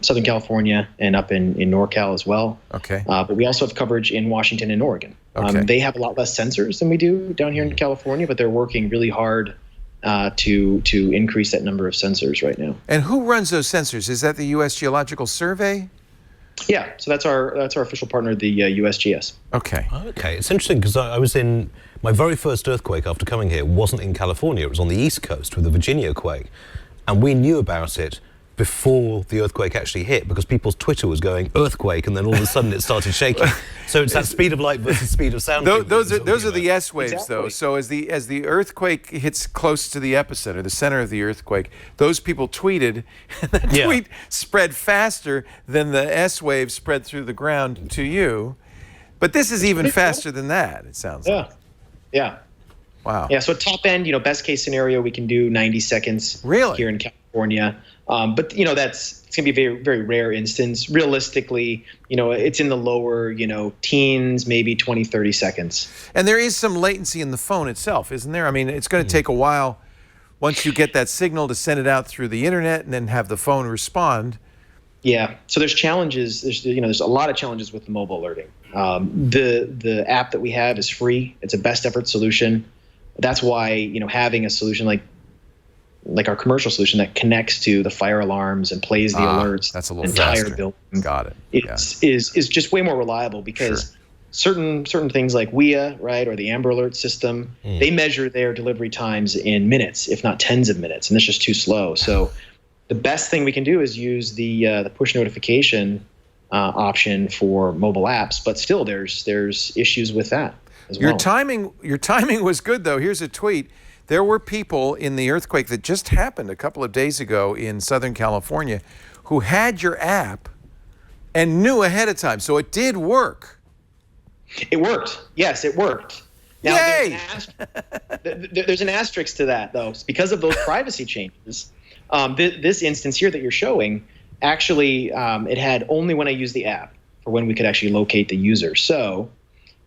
G: Southern California and up in NorCal as well.
C: Okay.
G: But we also have coverage in Washington and Oregon.
C: Okay.
G: They have a lot less sensors than we do down here in California, but they're working really hard to increase that number of sensors right now.
C: And who runs those sensors? Is that the U.S. Geological Survey?
G: Yeah, so that's our official partner, the USGS.
C: Okay.
E: Okay, it's interesting because I was in my very first earthquake after coming here wasn't in California. It was on the East Coast with the Virginia quake, and we knew about it before the earthquake actually hit because people's Twitter was going earthquake, and then all of a sudden it started shaking. So it's that speed of light versus speed of sound.
C: Those are the S waves,
G: Exactly.
C: though. So as the earthquake hits close to the epicenter, the center of the earthquake, those people tweeted, and that tweet spread faster than the S waves spread through the ground to you. But this is even faster than that. It sounds like.
G: Yeah.
C: Wow.
G: Yeah. So top end, best case scenario, we can do 90 seconds.
C: Really?
G: Here in California. But it's going to be a very, very rare instance. Realistically, it's in the lower, teens, maybe 20, 30 seconds.
C: And there is some latency in the phone itself, isn't there? I mean, it's going to take a while once you get that signal to send it out through the internet and then have the phone respond.
G: Yeah. So there's challenges. There's a lot of challenges with the mobile alerting. The app that we have is free. It's a best effort solution. That's why, having a solution like our commercial solution that connects to the fire alarms and plays the alerts.
C: That's a little
G: entire
C: faster.
G: building.
C: Got it.
G: Is just way more reliable because certain things like WIA, right, or the Amber Alert system, they measure their delivery times in minutes, if not tens of minutes, and that's just too slow. So the best thing we can do is use the push notification option for mobile apps, but still there's issues with that as well.
C: Your timing was good, though. Here's a tweet. There were people in the earthquake that just happened a couple of days ago in Southern California who had your app and knew ahead of time. So it did work.
G: It worked. Yes, it worked. Now,
C: Yay!
G: there's an asterisk to that, though. It's because of those privacy changes. This instance here that you're showing, actually, it had only when I used the app for when we could actually locate the user. So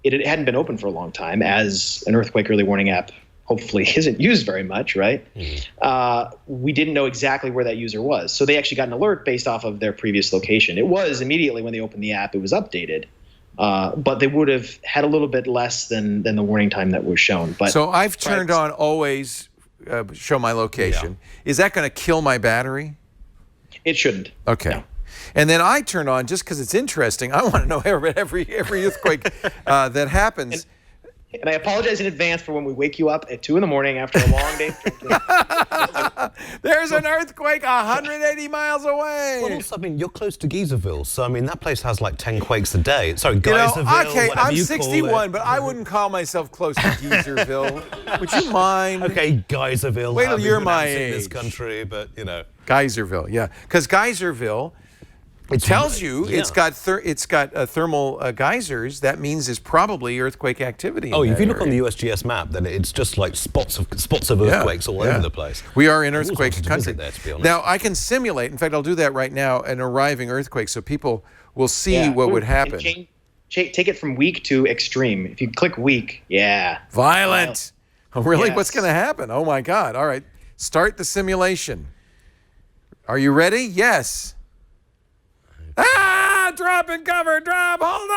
G: it hadn't been open for a long time, as an earthquake early warning app hopefully isn't used very much, right? We didn't know exactly where that user was. So they actually got an alert based off of their previous location. It was immediately when they opened the app, it was updated. But they would have had a little bit less than the warning time that was shown. But
C: so I've turned on always show my location. Yeah. Is that going to kill my battery?
G: It shouldn't.
C: Okay. No. And then I turn on, just because it's interesting, I want to know every earthquake that happens.
G: And I apologize in advance for when we wake you up at 2 a.m. after a long day.
C: There's an earthquake 180 miles away.
E: Well, also, you're close to Geyserville, so that place has like 10 quakes a day. Sorry, Geyserville.
C: Okay, I'm 61, but I wouldn't call myself close to Geyserville. Would you mind?
E: Okay, Geyserville.
C: Wait till you're my age.
E: In this country, but
C: Geyserville, yeah, because Geyserville. It tells you it's got thermal geysers. That means there's probably earthquake activity.
E: Oh, if you look on the USGS map, then it's just like spots of earthquakes all over the place.
C: We are in earthquake country.
E: There, to be honest.
C: Now I can simulate. In fact, I'll do that right now. An arriving earthquake, so people will see what would happen.
G: Take it from weak to extreme. If you click weak,
C: violent. Oh, really?
G: Yes.
C: What's going to happen? Oh my God! All right, start the simulation. Are you ready? Yes. Drop and cover, drop, hold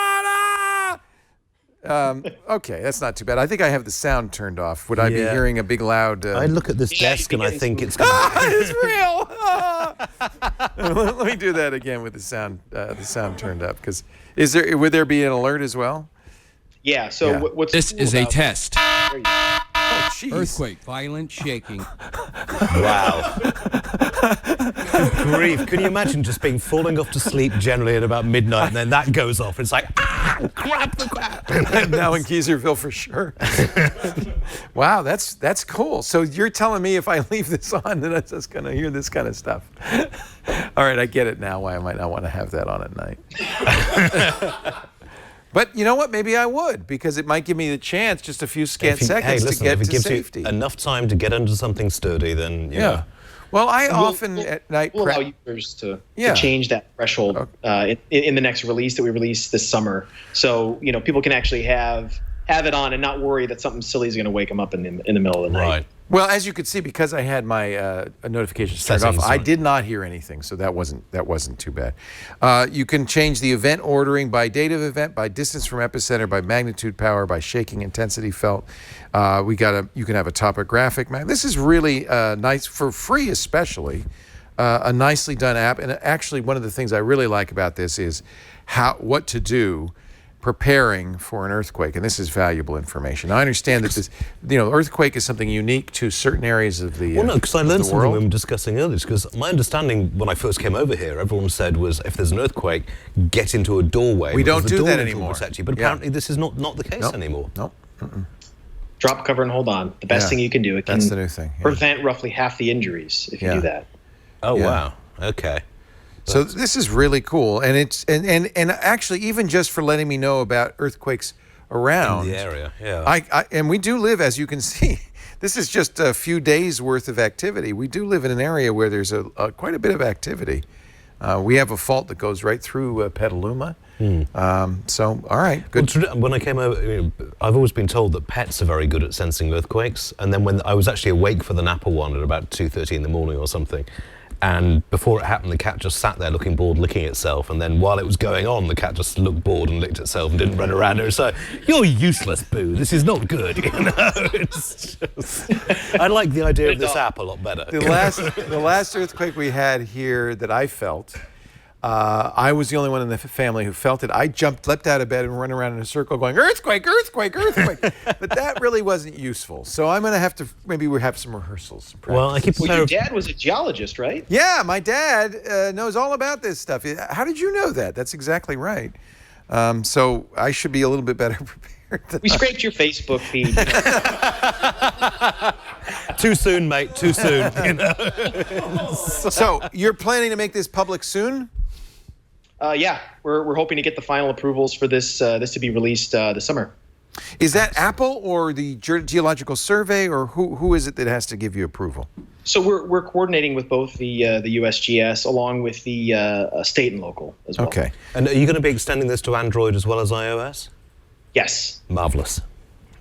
C: on, Okay, that's not too bad. I think I have the sound turned off. Would I be hearing a big loud...
E: I look at this desk and I think it's going to...
C: It's real! Let me do that again with the sound turned up, because would there be an alert as well?
G: Yeah, so what's
H: this is a test.
C: Oh, geez.
H: Earthquake, violent shaking.
E: Wow. Grief. Can you imagine just falling off to sleep generally at about midnight and then that goes off? It's like, crap.
C: Now in Geyserville for sure. Wow, that's cool. So you're telling me if I leave this on that I'm just going to hear this kind of stuff. All right, I get it now why I might not want to have that on at night. But you know what? Maybe I would, because it might give me the chance, just a few seconds to get to safety.
E: If it gives you enough time to get under something sturdy, then you know.
C: Well, I often at night
G: we'll allow users to change that threshold in the next release that we release this summer. So people can actually have have it on and not worry that something silly is going to wake them up in the middle of the night.
E: Right.
C: Well, as you could see, because I had my notifications turned off, I did not hear anything, so that wasn't too bad. You can change the event ordering by date of event, by distance from epicenter, by magnitude power, by shaking intensity felt. You can have a topographic map. This is really nice for free, especially a nicely done app. And actually, one of the things I really like about this is what to do preparing for an earthquake, and this is valuable information. I understand that this, earthquake is something unique to certain areas of the
E: Well, no, because I learned something
C: world.
E: when we were discussing earlier. Because my understanding when I first came over here, everyone said was if there's an earthquake, get into a doorway.
C: We don't
E: because the
C: do that
E: doorway will
C: anymore.
E: protect you. But apparently, this is not the case anymore.
C: Nope.
G: Drop, cover, and hold on. The best thing you can do. It
C: That's
G: can
C: the new thing. Yeah.
G: prevent roughly half the injuries if you do that.
E: Oh
C: Yeah.
E: wow. Okay.
C: So this is really cool, and it's and actually even just for letting me know about earthquakes around
E: In the area, yeah.
C: and we do live, as you can see, this is just a few days worth of activity. We do live in an area where there's quite a bit of activity. We have a fault that goes right through Petaluma. So all right, good.
E: Well, when I came over, I've always been told that pets are very good at sensing earthquakes. And then when I was actually awake for the Napa one at about 2:30 in the morning or something, and before it happened, the cat just sat there looking bored, licking itself. And then while it was going on, the cat just looked bored and licked itself and didn't run around. It was like, you're useless, Boo. This is not good. It's just, I like the idea of this app a lot better.
C: The last earthquake we had here that I felt, I was the only one in the family who felt it. I leapt out of bed and run around in a circle going, earthquake, earthquake, earthquake. But that really wasn't useful. So I'm going to have to, maybe we have some rehearsals.
E: Well, I keep
G: Your dad was a geologist, right?
C: Yeah, my dad knows all about this stuff. How did you know that? That's exactly right. So I should be a little bit better prepared.
G: We scraped your Facebook feed.
E: Too soon, mate. Too soon.
C: So you're planning to make this public soon?
G: Yeah, we're hoping to get the final approvals for this to be released this summer.
C: Is that Apple or the Geological Survey, or who is it that has to give you approval?
G: So we're coordinating with both the USGS along with the state and local as well.
C: Okay.
E: And are you going to be extending this to Android as well as iOS?
G: Yes.
E: Marvelous.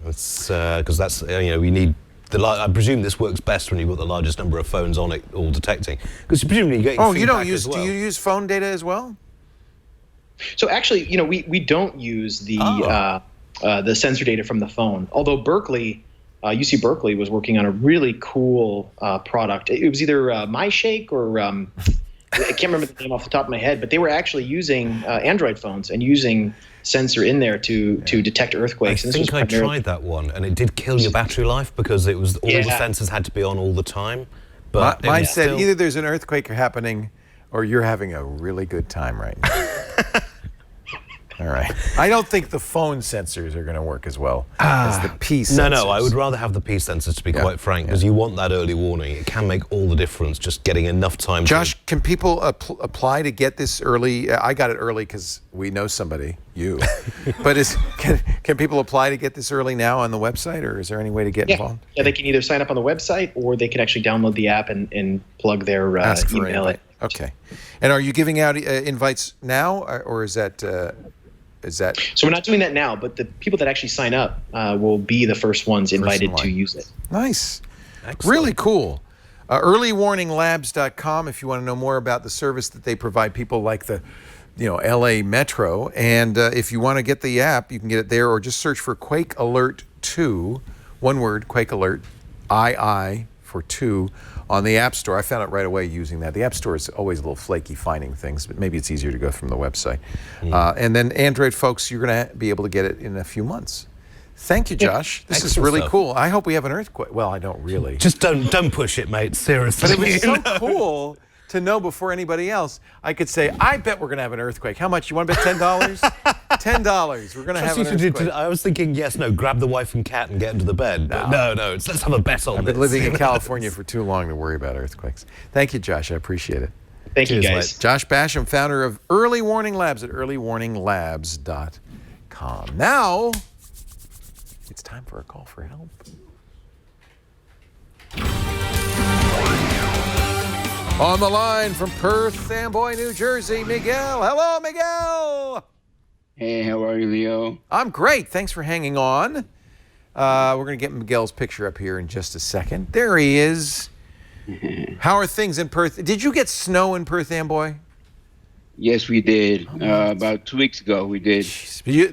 E: It's because that's we need. I presume this works best when you've got the largest number of phones on it all detecting. Because presumably you get
C: you don't
E: feedback
C: use?
E: as well.
C: Do you use phone data as well?
G: So actually, we don't use the sensor data from the phone. Although Berkeley, UC Berkeley was working on a really cool product. It was either MyShake or I can't remember the name off the top of my head, but they were actually using Android phones and using sensor in there to detect earthquakes.
E: I think I tried that one, and it did kill your battery life because it was all the sensors had to be on all the time. But
C: mine said either there's an earthquake happening, or you're having a really good time right now. All right. I don't think the phone sensors are going to work as well as the P sensors.
E: No, I would rather have the P sensors, to be quite frank, because you want that early warning. It can make all the difference, just getting enough time.
C: Josh, can people apply to get this early? I got it early because we know somebody, you. But can people apply to get this early now on the website, or is there any way to get involved?
G: Yeah, they can either sign up on the website or they can actually download the app and plug their email in.
C: Okay. And are you giving out invites now, or is that...
G: So we're not doing that now, but the people that actually sign up will be the first ones invited to use it.
C: Nice.
E: Excellent.
C: Really cool. Earlywarninglabs.com if you want to know more about the service that they provide people like the LA Metro. And if you want to get the app, you can get it there, or just search for QuakeAlert 2, one word, QuakeAlert, II for 2, on the App Store. I found it right away using that. The App Store is always a little flaky finding things, but maybe it's easier to go from the website. And then Android folks, you're going to be able to get it in a few months. Thank you, Josh. This is really cool. I hope we have an earthquake. Well, I don't really.
E: Just don't push it, mate. Seriously.
C: But it was so cool to know before anybody else. I could say, I bet we're going to have an earthquake. How much? You want to bet $10? $10. We're going to have an earthquake.
E: I was thinking, grab the wife and cat and get into the bed. But no, let's have a bet on this.
C: I've been living in California for too long to worry about earthquakes. Thank you, Josh. I appreciate it.
G: Thank you, guys.
C: Mate. Josh Basham, founder of Early Warning Labs at earlywarninglabs.com. Now, it's time for a call for help. On the line from Perth, Amboy, New Jersey, Miguel. Hello, Miguel.
I: Hey, how are you, Leo?
C: I'm great. Thanks for hanging on. We're going to get Miguel's picture up here in just a second. There he is. How are things in Perth? Did you get snow in Perth, Amboy?
I: Yes, we did. About 2 weeks ago, we did.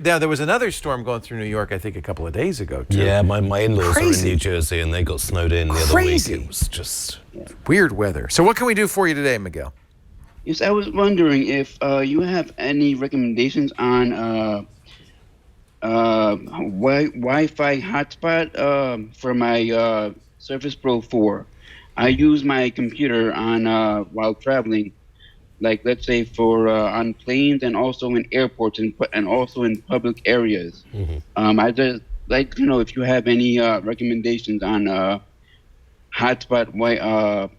C: Now, there was another storm going through New York, I think, a couple of days ago, too.
E: Yeah, my in-laws are in New Jersey, and they got snowed in the other week. It was just
C: weird weather. So what can we do for you today, Miguel?
I: Yes, I was wondering if you have any recommendations on Wi-Fi hotspot for my Surface Pro 4. I use my computer on while traveling, like let's say for on planes and also in airports and also in public areas. I just like to know if you have any recommendations on hotspot.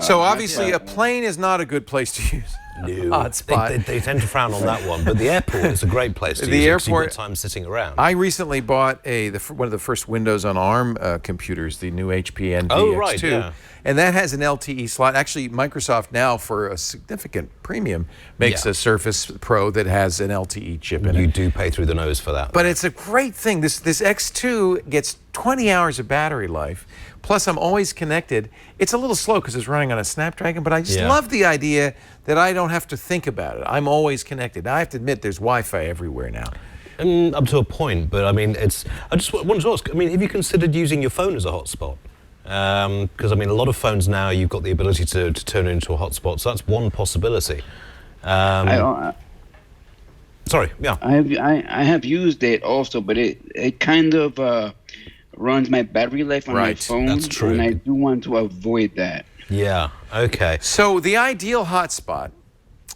C: So obviously, a plane is not a good place to use hotspot.
E: They tend to frown on that one, but the airport is a great place to use it 'cause you've got time sitting around.
C: I recently bought one of the first Windows on ARM computers, the new HP NVX2, and that has an LTE slot. Actually, Microsoft now, for a significant premium, makes a Surface Pro that has an LTE chip in it.
E: You do pay through the nose for that.
C: But it's a great thing. This X2 gets 20 hours of battery life. Plus, I'm always connected. It's a little slow because it's running on a Snapdragon, but I just love the idea that I don't have to think about it. I'm always connected. Now, I have to admit, there's Wi-Fi everywhere now.
E: Up to a point, but I mean, I just wanted to ask, I mean, have you considered using your phone as a hotspot? Because, I mean, a lot of phones now, you've got the ability to turn it into a hotspot, so that's one possibility. Sorry, yeah.
I: I have used it also, but it kind of runs my battery life on my phone.
E: That's true.
I: And I do want to avoid that.
E: Yeah, okay.
C: So the ideal hotspot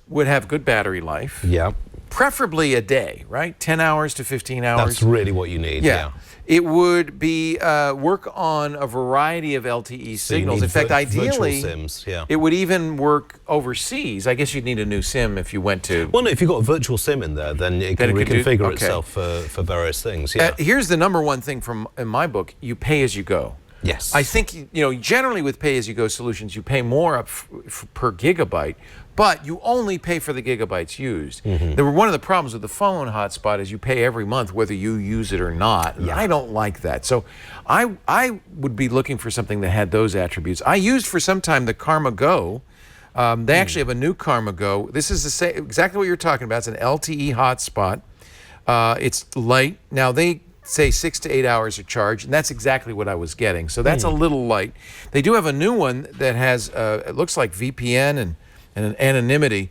C: would have good battery life.
E: Yeah.
C: Preferably a day, right? 10 hours to 15 hours.
E: That's really what you need, yeah.
C: It would be work on a variety of LTE signals. In fact, ideally,
E: SIMs,
C: it would even work overseas. I guess you'd need a new SIM if you went to...
E: Well, no, if you've got a virtual SIM in there, then it can reconfigure itself for various things, yeah.
C: Here's the number one thing in my book. You pay as you go.
E: Yes.
C: I think, generally with pay-as-you-go solutions, you pay more up per gigabyte, but you only pay for the gigabytes used. One of the problems with the phone hotspot is you pay every month whether you use it or not. Yeah. I don't like that. So I would be looking for something that had those attributes. I used for some time the Karma Go. They actually have a new Karma Go. This is exactly what you're talking about. It's an LTE hotspot. It's light. Now, they say 6 to 8 hours of charge, and that's exactly what I was getting. So that's a little light. They do have a new one that has, it looks like VPN and an anonymity.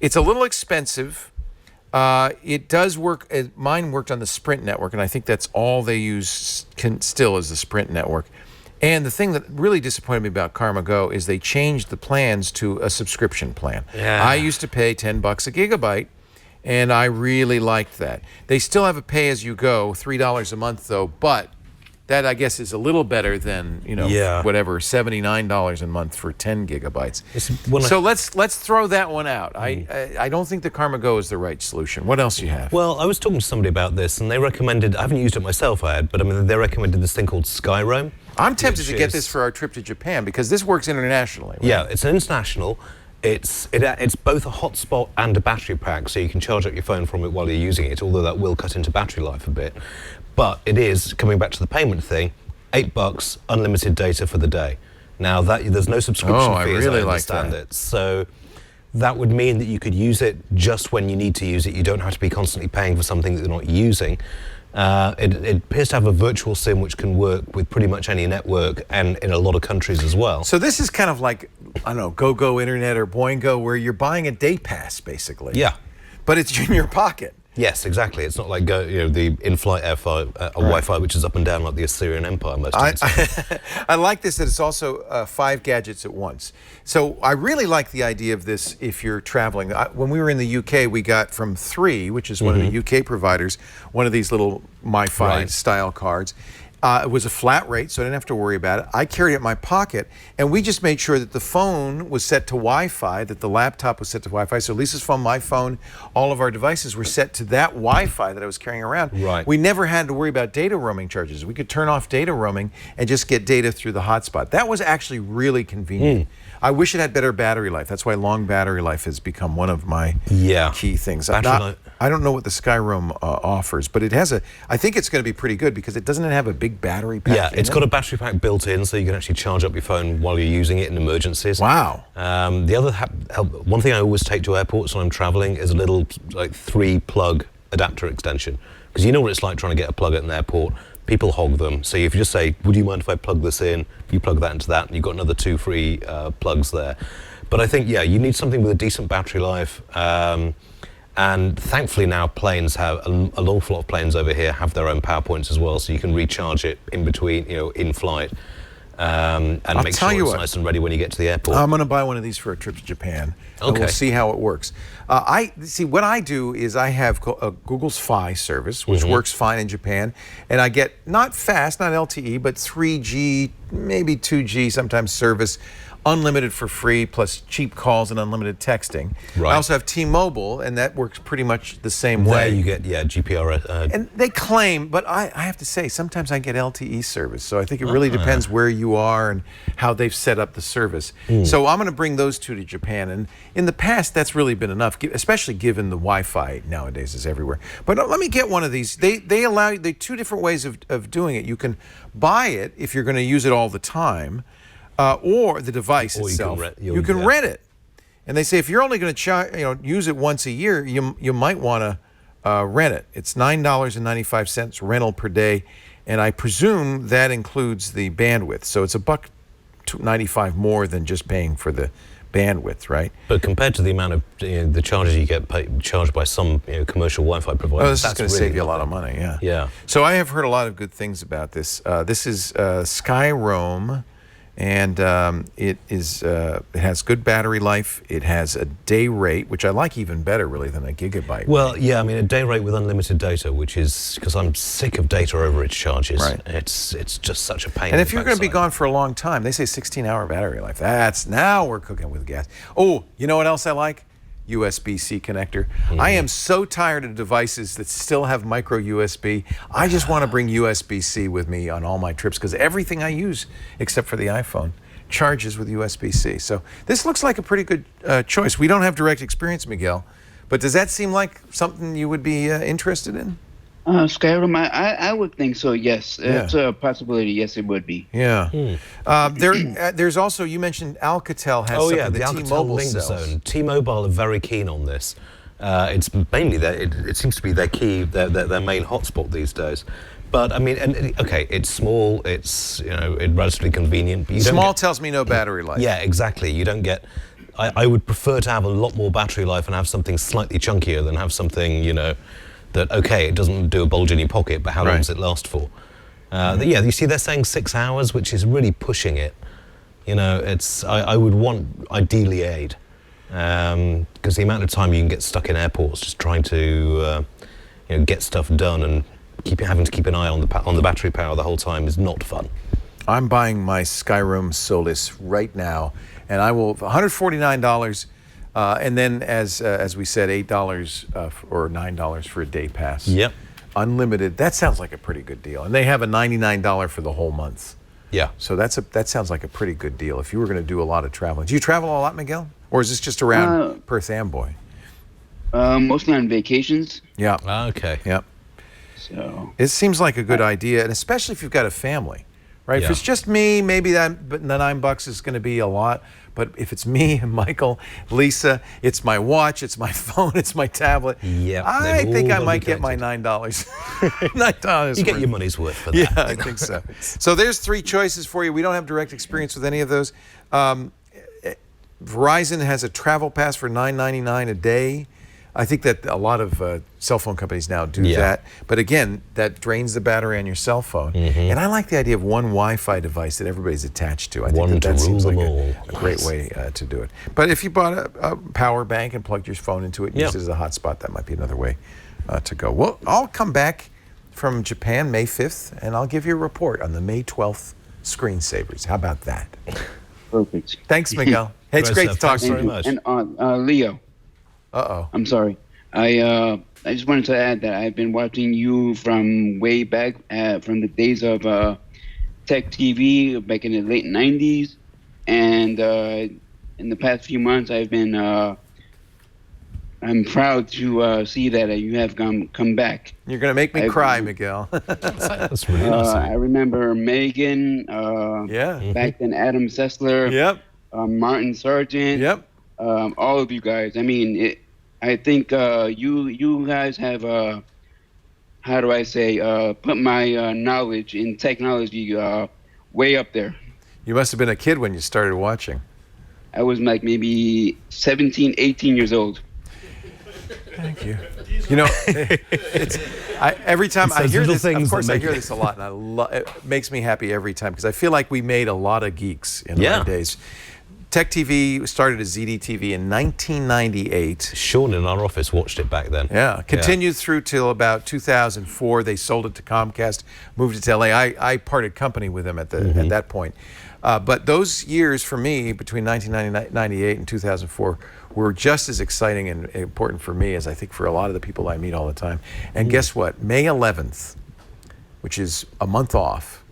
C: It's a little expensive. It does work, mine worked on the Sprint network, and I think that's all they use still is the Sprint network. And the thing that really disappointed me about Karma Go is they changed the plans to a subscription plan. Yeah. I used to pay $10 a gigabyte, and I really liked that. They still have a pay-as-you-go, $3 a month, though, but that, I guess, is a little better than, whatever, $79 a month for 10 gigabytes. So let's throw that one out. I don't think the Karma Go is the right solution. What else do you have?
E: Well, I was talking to somebody about this, and they recommended, I haven't used it myself, but I mean, they recommended this thing called Skyroam.
C: I'm tempted to get this for our trip to Japan, because this works internationally. Right?
E: Yeah, it's an international. It's both a hotspot and a battery pack, so you can charge up your phone from it while you're using it, although that will cut into battery life a bit. But it is, coming back to the payment thing, $8, unlimited data for the day. Now, there's no subscription fee, as I understand it. So that would mean that you could use it just when you need to use it. You don't have to be constantly paying for something that you're not using. It appears to have a virtual SIM which can work with pretty much any network and in a lot of countries as well.
C: So this is kind of like, I don't know, GoGo Internet or Boingo, where you're buying a day pass, basically.
E: Yeah.
C: But it's in your pocket.
E: Yes, exactly. It's not like the in-flight Wi-Fi, which is up and down like the Assyrian Empire most of the time.
C: I like this, that it's also 5 gadgets at once. So I really like the idea of this if you're traveling. When we were in the UK, we got from 3, which is one of the UK providers, one of these little MiFi style cards. It was a flat rate, so I didn't have to worry about it. I carried it in my pocket, and we just made sure that the phone was set to Wi-Fi, that the laptop was set to Wi-Fi. So Lisa's phone, my phone, all of our devices were set to that Wi-Fi that I was carrying around.
E: Right.
C: We never had to worry about data roaming charges. We could turn off data roaming and just get data through the hotspot. That was actually really convenient. I wish it had better battery life. That's why long battery life has become one of my key things. I don't know what the Skyroam offers, but it has I think it's going to be pretty good because it doesn't have a big battery pack.
E: Yeah, it's got a battery pack built in, so you can actually charge up your phone while you're using it in emergencies.
C: Wow.
E: The other one thing I always take to airports when I'm traveling is a little 3-plug adapter extension, because you know what it's like trying to get a plug at an airport. People hog them. So if you just say, would you mind if I plug this in? You plug that into that, and you've got another 2 free plugs there. But I think, you need something with a decent battery life. And thankfully now planes have, an awful lot of planes over here have their own power points as well, so you can recharge it in between, in flight. And make sure it's nice and ready when you get to the airport.
C: I'm going to buy one of these for a trip to Japan. Okay. And we'll see how it works. What I do is I have Google's Fi service, which works fine in Japan, and I get not fast, not LTE, but 3G, maybe 2G sometimes service, unlimited for free, plus cheap calls and unlimited texting. Right. I also have T-Mobile, and that works pretty much the same way.
E: There you get, GPR.
C: And they claim, but I have to say, sometimes I get LTE service, so I think it really depends where you are and how they've set up the service. So I'm going to bring those two to Japan, and in the past, that's really been enough, especially given the Wi-Fi nowadays is everywhere. But let me get one of these. They allow you, 2 different ways of doing it. You can buy it if you're going to use it all the time, or the device itself. You can rent it, and they say if you're only going to use it once a year, you might want to rent it. It's $9.95 rental per day, and I presume that includes the bandwidth. So it's $1.95 more than just paying for the bandwidth, right?
E: But compared to the amount of the charges you get charged by some commercial Wi-Fi providers,
C: this is going to save you a lot of money. Yeah. So I have heard a lot of good things about this. This is Skyroam. And it has good battery life. It has a day rate, which I like even better, really, than a gigabyte.
E: Well, yeah, I mean, a day rate with unlimited data, which is, because I'm sick of data over its charges. Right. It's just such a pain.
C: And if you're going to be gone for a long time, they say 16-hour battery life. Now we're cooking with gas. Oh, you know what else I like? USB-C connector. I am so tired of devices that still have micro USB. I just want to bring USB-C with me on all my trips because everything I use, except for the iPhone, charges with USB-C. So this looks like a pretty good choice. We don't have direct experience, Miguel, but does that seem like something you would be interested in?
I: Skyrim, I would think so, yes. It's a possibility, yes, it would be.
C: Yeah. There's also, you mentioned Alcatel has some of the T-Mobile
E: link zone. T-Mobile are very keen on this. It's mainly, it seems to be their key, their main hotspot these days. But, I mean, it's small, it's, it's relatively convenient. But
C: small tells me no battery life.
E: Yeah, exactly. You don't get... I would prefer to have a lot more battery life and have something slightly chunkier than have something, that, it doesn't do a bulge in your pocket, but how long does it last for? You see they're saying 6 hours, which is really pushing it. I would want, ideally, 8. Because the amount of time you can get stuck in airports just trying to, get stuff done and having to keep an eye on the battery power the whole time is not fun.
C: I'm buying my Skyroam Solis right now, and I will, $149, and then, as we said, $8 or $9 for a day pass.
E: Yep.
C: Unlimited. That sounds like a pretty good deal. And they have a $99 for the whole month.
E: Yeah.
C: So that sounds like a pretty good deal if you were going to do a lot of traveling. Do you travel a lot, Miguel? Or is this just around Perth Amboy?
I: Mostly on vacations.
C: Yeah.
E: Okay.
C: Yep.
I: So
C: it seems like a good idea, and especially if you've got a family, right?
E: Yeah.
C: If it's just me, maybe the $9 is going to be a lot. But if it's me, Michael, Lisa, it's my watch, it's my phone, it's my tablet.
E: Yeah.
C: I think I might get my $9. $9.
E: You get your money's worth for that.
C: Yeah, I think so. So there's 3 choices for you. We don't have direct experience with any of those. Verizon has a travel pass for $9.99 a day. I think that a lot of cell phone companies now do that. But again, that drains the battery on your cell phone. And I like the idea of one Wi-Fi device that everybody's attached to. I think that seems like a great way to do it. But if you bought a power bank and plugged your phone into it and used it as a hotspot, that might be another way to go. Well, I'll come back from Japan May 5th, and I'll give you a report on the May 12th screensavers. How about that?
I: Perfect.
C: Thanks, Miguel. Hey, it's great to talk to you.
E: Very much.
I: And Leo. I'm sorry. I just wanted to add that I've been watching you from way back, from the days of Tech TV back in the late 90s. And in the past few months, I've been. I'm proud to see that you have come back.
C: You're going to make me cry, Miguel.
E: That's really nice.
I: I remember Megan. Back then, Adam Sessler.
C: Yep.
I: Martin Sargent.
C: Yep.
I: All of you guys. I mean, I think you guys have. How do I say? Put my knowledge in technology way up there.
C: You must have been a kid when you started watching.
I: I was like maybe 17, 18 years old.
C: Thank you. You know, every time I hear this, of course I hear this a lot, and it makes me happy every time because I feel like we made a lot of geeks in our days. Tech TV started as ZDTV in 1998.
E: Sean in our office watched it back then.
C: Yeah, continued through till about 2004. They sold it to Comcast, moved it to LA. I parted company with them at that point. But those years for me, between 1998 and 2004, were just as exciting and important for me as I think for a lot of the people I meet all the time. And guess what? May 11th, which is a month off,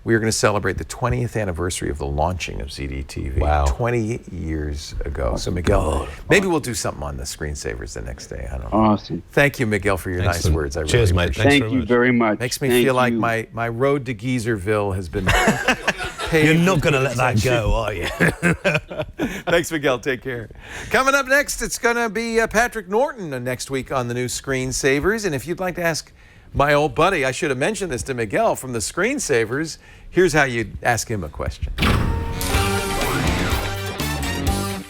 C: we are going to celebrate the 20th anniversary of the launching of ZDTV.
E: Wow.
C: 20 years ago. So Miguel, maybe we'll do something on the screensavers the next day. I don't know.
I: Awesome.
C: Thank you, Miguel, for your nice words. I
E: Cheers,
C: really
E: mate.
C: appreciate it.
I: Thank you very much.
C: Makes me feel like my road to Geezerville has been paved.
E: You're not going to let that go, are you?
C: Thanks, Miguel. Take care. Coming up next, it's going to be Patrick Norton next week on the new Screensavers. And if you'd like to ask my old buddy, I should have mentioned this to Miguel from the Screensavers, here's how you ask him a question.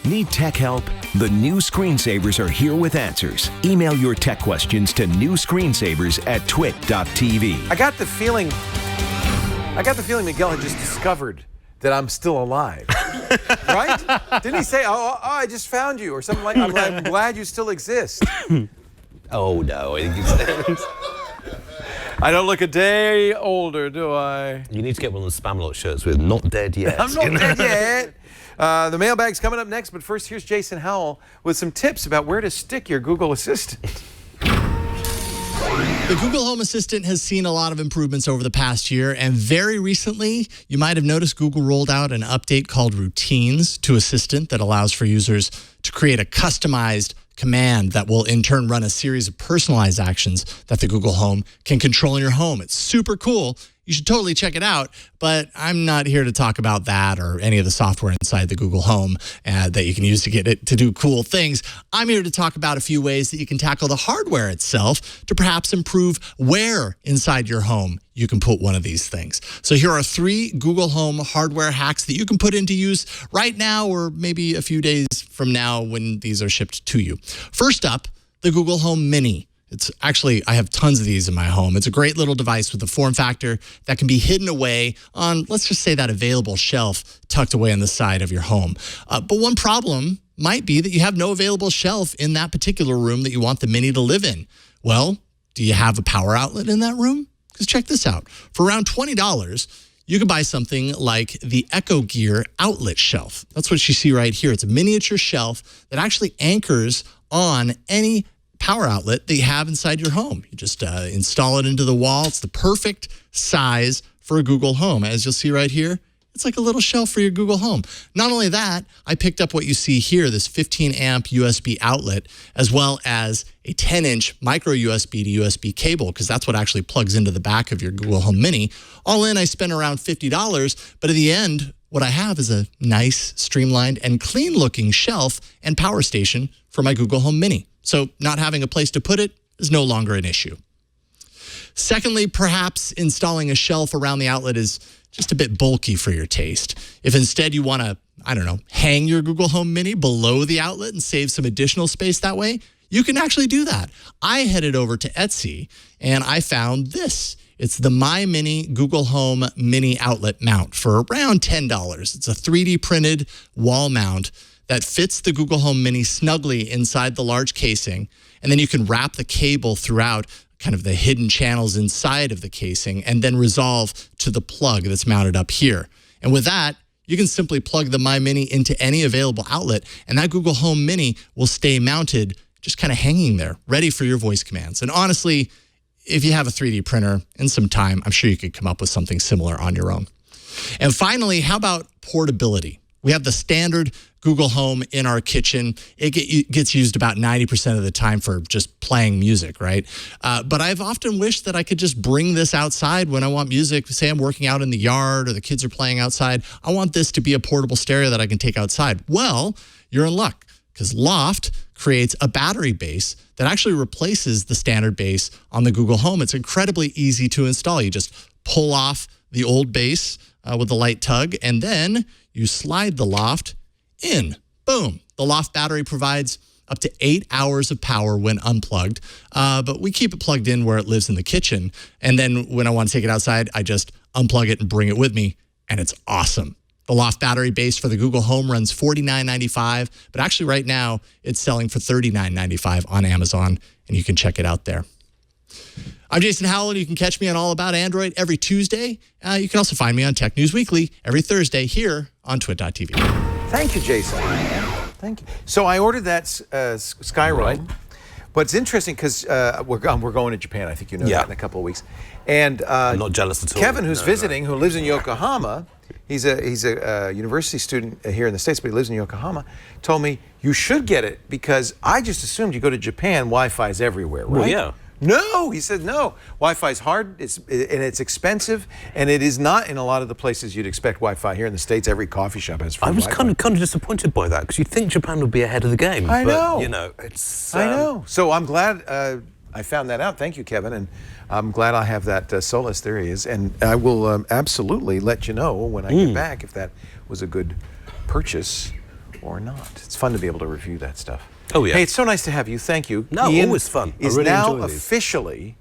J: Need tech help? The new Screensavers are here with answers. Email your tech questions to newscreensavers@twit.tv.
C: I got the feeling Miguel had just discovered that I'm still alive. Right? Didn't he say, oh, I just found you, or something like that? I'm glad you still exist.
E: Oh, no.
C: I don't look a day older, do I?
E: You need to get one of the Spamalot shirts with "Not Dead Yet."
C: I'm not dead yet. The mailbag's coming up next, but first, here's Jason Howell with some tips about where to stick your Google Assistant.
K: The Google Home Assistant has seen a lot of improvements over the past year, and very recently, you might have noticed Google rolled out an update called Routines to Assistant that allows for users to create a customized command that will in turn run a series of personalized actions that the Google Home can control in your home. It's super cool. You should totally check it out, but I'm not here to talk about that or any of the software inside the Google Home that you can use to get it to do cool things. I'm here to talk about a few ways that you can tackle the hardware itself to perhaps improve where inside your home you can put one of these things. So here are 3 Google Home hardware hacks that you can put into use right now or maybe a few days from now when these are shipped to you. First up, the Google Home Mini. It's actually, I have tons of these in my home. It's a great little device with a form factor that can be hidden away on, let's just say, that available shelf tucked away on the side of your home. But one problem might be that you have no available shelf in that particular room that you want the Mini to live in. Well, do you have a power outlet in that room? Because check this out. For around $20, you can buy something like the Echo Gear outlet shelf. That's what you see right here. It's a miniature shelf that actually anchors on any power outlet that you have inside your home. You just install it into the wall. It's the perfect size for a Google Home. As you'll see right here, it's like a little shelf for your Google Home. Not only that, I picked up what you see here, this 15 amp USB outlet, as well as a 10-inch micro USB to USB cable, because that's what actually plugs into the back of your Google Home Mini. All in, I spent around $50, but at the end, what I have is a nice, streamlined, and clean-looking shelf and power station for my Google Home Mini. So not having a place to put it is no longer an issue. Secondly, perhaps installing a shelf around the outlet is just a bit bulky for your taste. If instead you want to, hang your Google Home Mini below the outlet and save some additional space that way, you can actually do that. I headed over to Etsy and I found this. It's the My Mini Google Home Mini outlet mount for around $10. It's a 3D printed wall mount that fits the Google Home Mini snugly inside the large casing. And then you can wrap the cable throughout kind of the hidden channels inside of the casing and then resolve to the plug that's mounted up here. And with that, you can simply plug the My Mini into any available outlet, and that Google Home Mini will stay mounted, just kind of hanging there, ready for your voice commands. And honestly, if you have a 3D printer and some time, I'm sure you could come up with something similar on your own. And finally, how about portability? We have the standard Google Home in our kitchen. It gets used about 90% of the time for just playing music, right? But I've often wished that I could just bring this outside when I want music. Say I'm working out in the yard or the kids are playing outside. I want this to be a portable stereo that I can take outside. Well, you're in luck because Loft creates a battery base that actually replaces the standard base on the Google Home. It's incredibly easy to install. You just pull off the old base with a light tug, and then you slide the Loft in. Boom. The Loft battery provides up to 8 hours of power when unplugged, but we keep it plugged in where it lives in the kitchen. And then when I want to take it outside, I just unplug it and bring it with me, and it's awesome. The Loft battery base for the Google Home runs $49.95, but actually right now it's selling for $39.95 on Amazon, and you can check it out there. I'm Jason Howell, and you can catch me on All About Android every Tuesday. You can also find me on Tech News Weekly every Thursday here on twit.tv.
C: Thank you, Jason. Thank you. So I ordered that Skyroam, but it's interesting because we're going to Japan. I think you know that in a couple of weeks. And
E: I'm not jealous at all.
C: Kevin, who's visiting, who lives in Yokohama, he's a university student here in the States, but he lives in Yokohama, told me you should get it because I just assumed you go to Japan, Wi-Fi is everywhere, right?
E: Well, yeah.
C: No, he said no. Wi-Fi is hard, and it's expensive, and it is not in a lot of the places you'd expect Wi-Fi. Here in the States, every coffee shop has free Wi-Fi.
E: I was kind of disappointed by that because you'd think Japan would be ahead of the game.
C: I know.
E: But, you know, it's...
C: I know. So I'm glad I found that out. Thank you, Kevin, and I'm glad I have that Solus. There he is, and I will absolutely let you know when I get back if that was a good purchase or not. It's fun to be able to review that stuff.
E: Oh, yeah.
C: Hey, it's so nice to have you. Thank you.
E: No,
C: Iain
E: always fun. I
C: is
E: really
C: now
E: enjoy these.
C: officially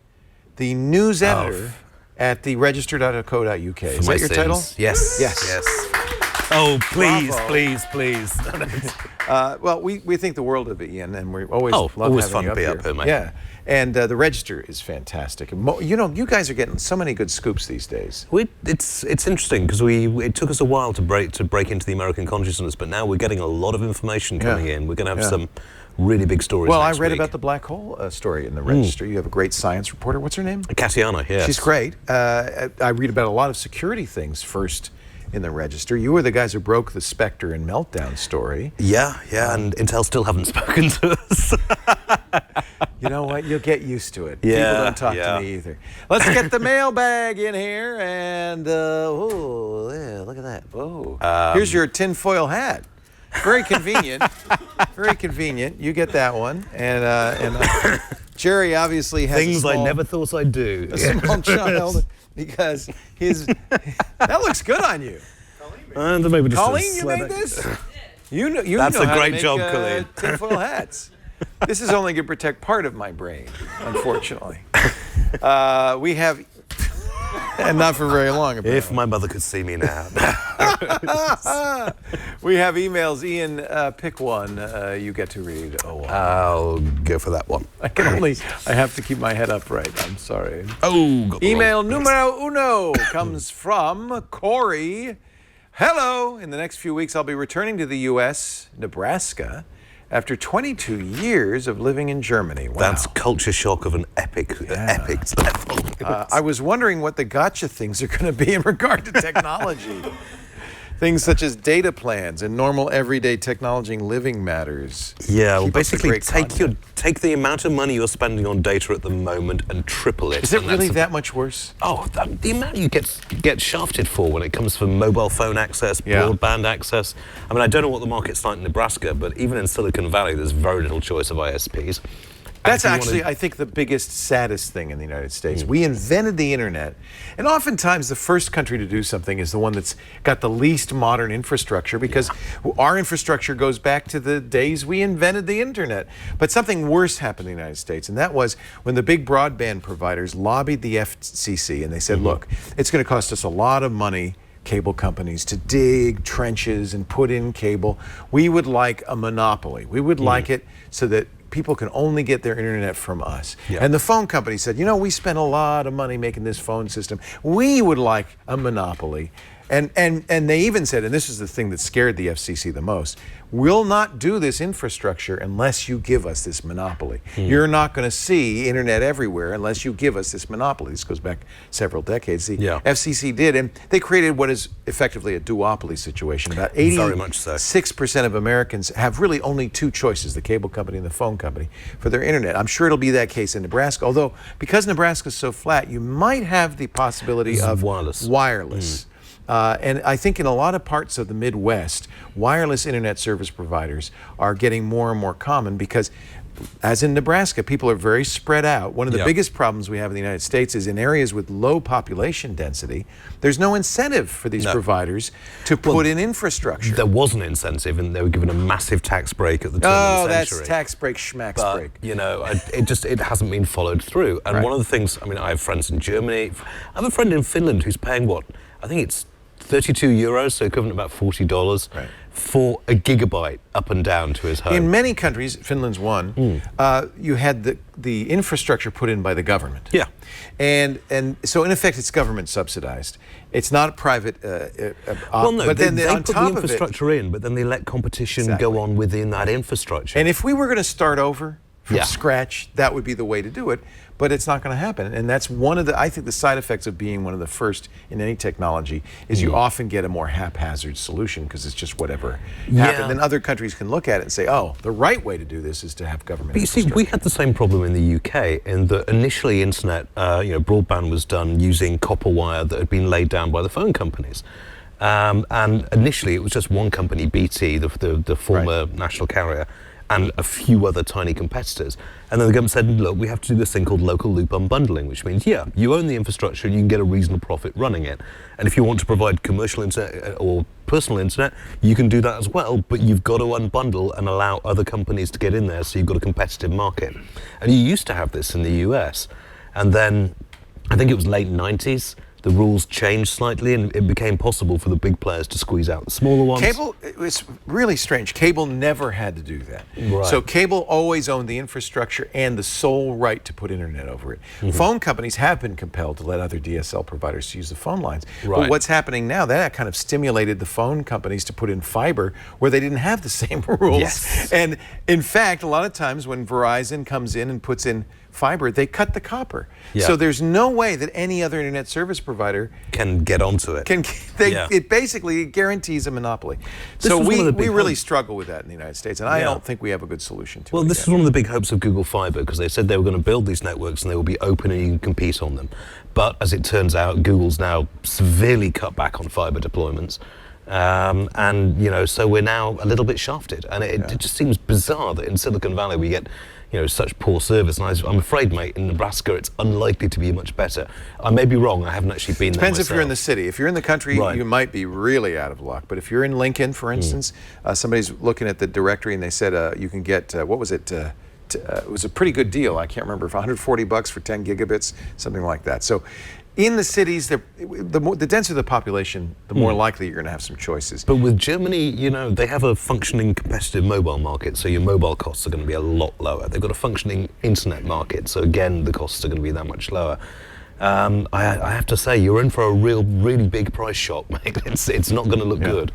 C: the news editor at the register.co.uk. Is that your title?
E: Yes.
C: Yes.
E: Yes. Oh, please,
C: Bravo.
E: please.
C: Well, we think the world of it, Iain, and we always love
E: always
C: having
E: fun
C: you
E: to be up here, mate.
C: Yeah, and the Register is fantastic. You know, you guys are getting so many good scoops these days.
E: It's interesting because it took us a while to break into the American consciousness, but now we're getting a lot of information coming in. We're going to have some really big stories.
C: Well,
E: next
C: I read
E: week.
C: about the black hole story in the Register. You have a great science reporter. What's her name?
E: Katiana, yes.
C: She's great. I read about a lot of security things first in the Register. You were the guys who broke the Spectre and Meltdown story.
E: Yeah, and Intel still haven't spoken to us.
C: You know what? You'll get used to it.
E: Yeah,
C: People don't talk to me either. Let's get the mailbag in here, and look at that. Oh, here's your tinfoil hat. Very convenient. Very convenient. You get that one, and Jerry obviously has
E: things I never thought I'd do.
C: A small child, because that looks good on you.
E: Maybe just
C: Colleen, you made this? You know
E: That's
C: know
E: a
C: how to
E: great
C: make,
E: job, Colleen.
C: Tinfoil hats. This is only going to protect part of my brain, unfortunately. We have, and not for very long. Apparently.
E: If my mother could see me now.
C: We have emails. Iain, pick one. You get to read.
E: I'll go for that one.
C: I have to keep my head upright. I'm sorry.
E: Oh,
C: Email numero uno comes from Corey. Hello. In the next few weeks, I'll be returning to the U.S., Nebraska, after 22 years of living in Germany. Wow.
E: That's culture shock of an epic level.
C: I was wondering what the gotcha things are going to be in regard to technology. Things such as data plans and normal everyday technology and living matters.
E: Yeah, well, basically take the amount of money you're spending on data at the moment and triple it.
C: Is it really that much worse?
E: Oh, the amount you get shafted for when it comes to mobile phone access, broadband access. I mean, I don't know what the market's like in Nebraska, but even in Silicon Valley, there's very little choice of ISPs.
C: That's actually, I think, the biggest, saddest thing in the United States. We invented the internet, and oftentimes the first country to do something is the one that's got the least modern infrastructure, because our infrastructure goes back to the days we invented the internet. But something worse happened in the United States, and that was when the big broadband providers lobbied the FCC, and they said, look, it's going to cost us a lot of money, cable companies, to dig trenches and put in cable. We would like a monopoly. We would like it so that people can only get their internet from us. And the phone company said, you know, we spent a lot of money making this phone system. We would like a monopoly. And they even said, and this is the thing that scared the FCC the most, we'll not do this infrastructure unless you give us this monopoly. You're not going to see internet everywhere unless you give us this monopoly. This goes back several decades. The FCC did, and they created what is effectively a duopoly situation. About 86% of Americans have really only two choices, the cable company and the phone company, for their internet. I'm sure it'll be that case in Nebraska, although because Nebraska is so flat, you might have the possibility of wireless. And I think in a lot of parts of the Midwest, wireless internet service providers are getting more and more common because, as in Nebraska, people are very spread out. One of the biggest problems we have in the United States is in areas with low population density, there's no incentive for these providers to put in infrastructure.
E: There was an incentive, and they were given a massive tax break at the turn of the century.
C: That's tax break, schmax break.
E: You know, it hasn't been followed through. And one of the things, I mean, I have friends in Germany. I have a friend in Finland who's paying I think it's 32 euros, so equivalent about $40 for a gigabyte up and down to his home.
C: In many countries, Finland's one, you had the infrastructure put in by the government.
E: Yeah.
C: And so in effect, it's government subsidized. It's not private.
E: Well, no,
C: but
E: they
C: on
E: put
C: top
E: the infrastructure in, but then they let competition go on within that infrastructure.
C: And if we were going to start over from scratch, that would be the way to do it. But it's not going to happen. And that's one of I think the side effects of being one of the first in any technology is you often get a more haphazard solution because it's just whatever happened. Then other countries can look at it and say, oh, the right way to do this is to have government
E: But you see, we had the same problem in the UK in that initially internet, broadband was done using copper wire that had been laid down by the phone companies. And initially it was just one company, BT, the former national carrier, and a few other tiny competitors. And then the government said, look, we have to do this thing called local loop unbundling, which means, you own the infrastructure and you can get a reasonable profit running it. And if you want to provide commercial internet or personal internet, you can do that as well, but you've got to unbundle and allow other companies to get in there so you've got a competitive market. And you used to have this in the US. And then, I think it was late 90s, the rules changed slightly and it became possible for the big players to squeeze out the smaller ones.
C: Cable, it was really strange. Cable never had to do that. So cable always owned the infrastructure and the sole right to put internet over it. Phone companies have been compelled to let other DSL providers use the phone lines. But what's happening now, that kind of stimulated the phone companies to put in fiber where they didn't have the same rules. And in fact, a lot of times when Verizon comes in and puts in fiber, they cut the copper. So there's no way that any other internet service provider
E: can get onto it.
C: It basically guarantees a monopoly. So we really struggle with that in the United States, and I don't think we have a good solution to it.
E: Well, this is one of the big hopes of Google Fiber, because they said they were going to build these networks and they will be open and you can compete on them. But as it turns out, Google's now severely cut back on fiber deployments. And, so we're now a little bit shafted. And it just seems bizarre that in Silicon Valley we get such poor service. And I'm afraid, mate, in Nebraska, it's unlikely to be much better. I may be wrong. I haven't actually been there
C: Depends
E: myself.
C: if you're in the city. If you're in the country, you might be really out of luck. But if you're in Lincoln, for instance, somebody's looking at the directory and they said you can get, what was it? It was a pretty good deal. I can't remember, for $140 for 10 gigabits, something like that. So in the cities, the denser the population, the more likely you're going to have some choices.
E: But with Germany, they have a functioning competitive mobile market, so your mobile costs are going to be a lot lower. They've got a functioning internet market, so again, the costs are going to be that much lower. I have to say, you're in for a really big price shock, mate. It's not going to look good.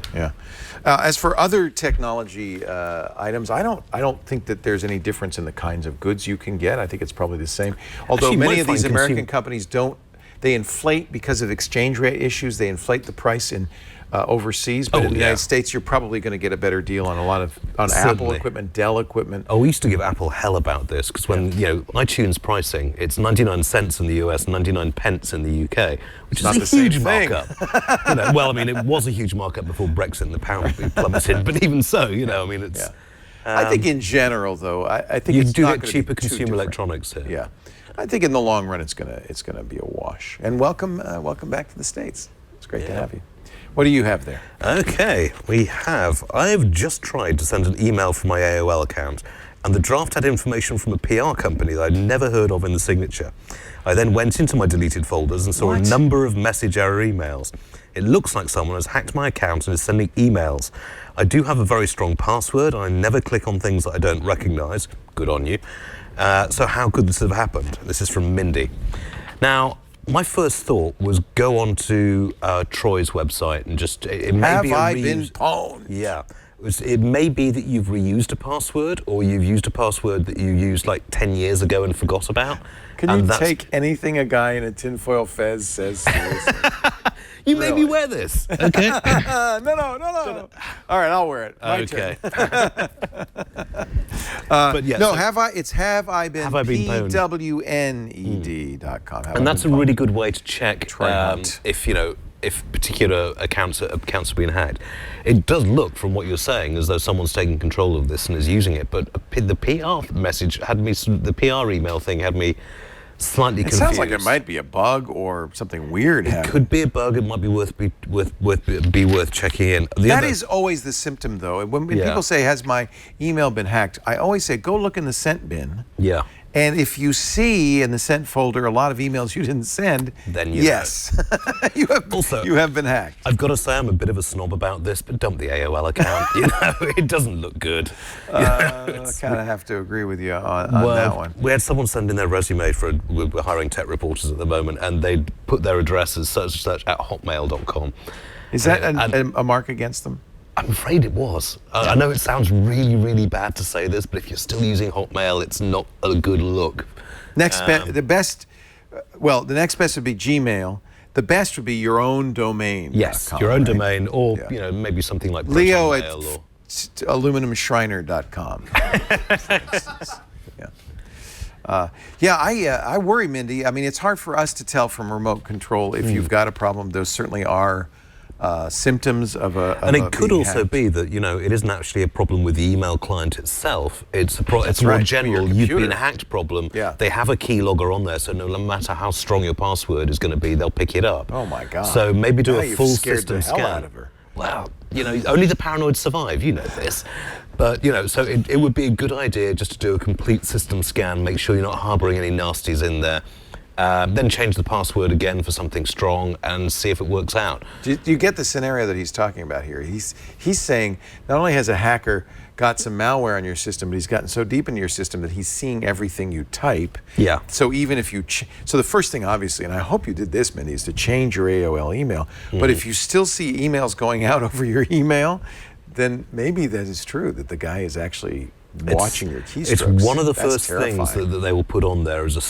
C: As for other technology items, I don't think that there's any difference in the kinds of goods you can get. I think it's probably the same. Although
E: Actually,
C: many of these American companies don't. They inflate because of exchange rate issues. They inflate the price in overseas, but in the United States, you're probably going to get a better deal on Apple equipment, Dell equipment.
E: We used to give Apple hell about this because when iTunes pricing, it's 99 cents in the US, 99 pence in the UK, which is a huge markup. Well, I mean, it was a huge markup before Brexit and the pound plummeted, but even so, it's.
C: I think in general, though, I think
E: you
C: it's
E: do
C: not
E: get cheaper consumer electronics here.
C: Yeah. I think in the long run, it's gonna be a wash. And welcome back to the States. It's great to have you. What do you have there?
E: Okay, I've just tried to send an email from my AOL account, and the draft had information from a PR company that I'd never heard of in the signature. I then went into my deleted folders and saw a number of message error emails. It looks like someone has hacked my account and is sending emails. I do have a very strong password. I never click on things that I don't recognize. Good on you. So how could this have happened? This is from Mindy. Now, my first thought was go on to Troy's website and just it may
C: Have
E: be
C: I been pwned?
E: Yeah. It may be that you've reused a password, or you've used a password that you used like 10 years ago and forgot about.
C: Can you take anything a guy in a tinfoil fez says seriously?
E: You made me wear this. Okay.
C: No. All right, I'll wear it. My
E: okay.
C: But yeah, it's have I been
E: pwned.
C: PWNED.com.
E: And that's a really good way to check if particular accounts are being hacked. It does look, from what you're saying, as though someone's taking control of this and is using it. But the PR message the PR email thing had me slightly confused.
C: It sounds like it might be a bug or something weird happening.
E: It could be a bug. It might be worth checking in.
C: That is always the symptom, though. When people say, "Has my email been hacked?" I always say, "Go look in the sent bin."
E: Yeah.
C: And if you see in the sent folder a lot of emails you didn't send,
E: then
C: yes, you have been hacked.
E: I've got to say I'm a bit of a snob about this, but dump the AOL account. It doesn't look good.
C: I kind of have to agree with you on that one.
E: We had someone send in their resume we're hiring tech reporters at the moment, and they'd put their address as such at hotmail.com.
C: Is that a mark against them?
E: I'm afraid it was. I know it sounds really, really bad to say this, but if you're still using Hotmail, it's not a good look.
C: The next best would be Gmail. The best would be your own domain.
E: Yes, your own domain, or maybe something like
C: Leo at aluminumschreiner.com. I worry, Mindy. I mean, it's hard for us to tell from remote control if you've got a problem. Those certainly are symptoms of a.
E: And it could also be that it isn't actually a problem with the email client itself. It's a more general you've been hacked problem.
C: Yeah.
E: They have a keylogger on there, so no matter how strong your password is going to be, they'll pick it up.
C: Oh my God!
E: So maybe do a full system
C: the hell
E: scan.
C: Out of her.
E: Well, only the paranoid survive. You know this. But, so it would be a good idea just to do a complete system scan, make sure you're not harboring any nasties in there. Then change the password again for something strong and see if it works out.
C: Do you get the scenario that he's talking about here? He's saying not only has a hacker got some malware on your system, but he's gotten so deep into your system that he's seeing everything you type.
E: Yeah.
C: So even if you... so the first thing, obviously, and I hope you did this, Mindy, is to change your AOL email. But if you still see emails going out over your email, then maybe that is true, that the guy is actually... watching your keystrokes.
E: It's one of the first things that they will put on there is a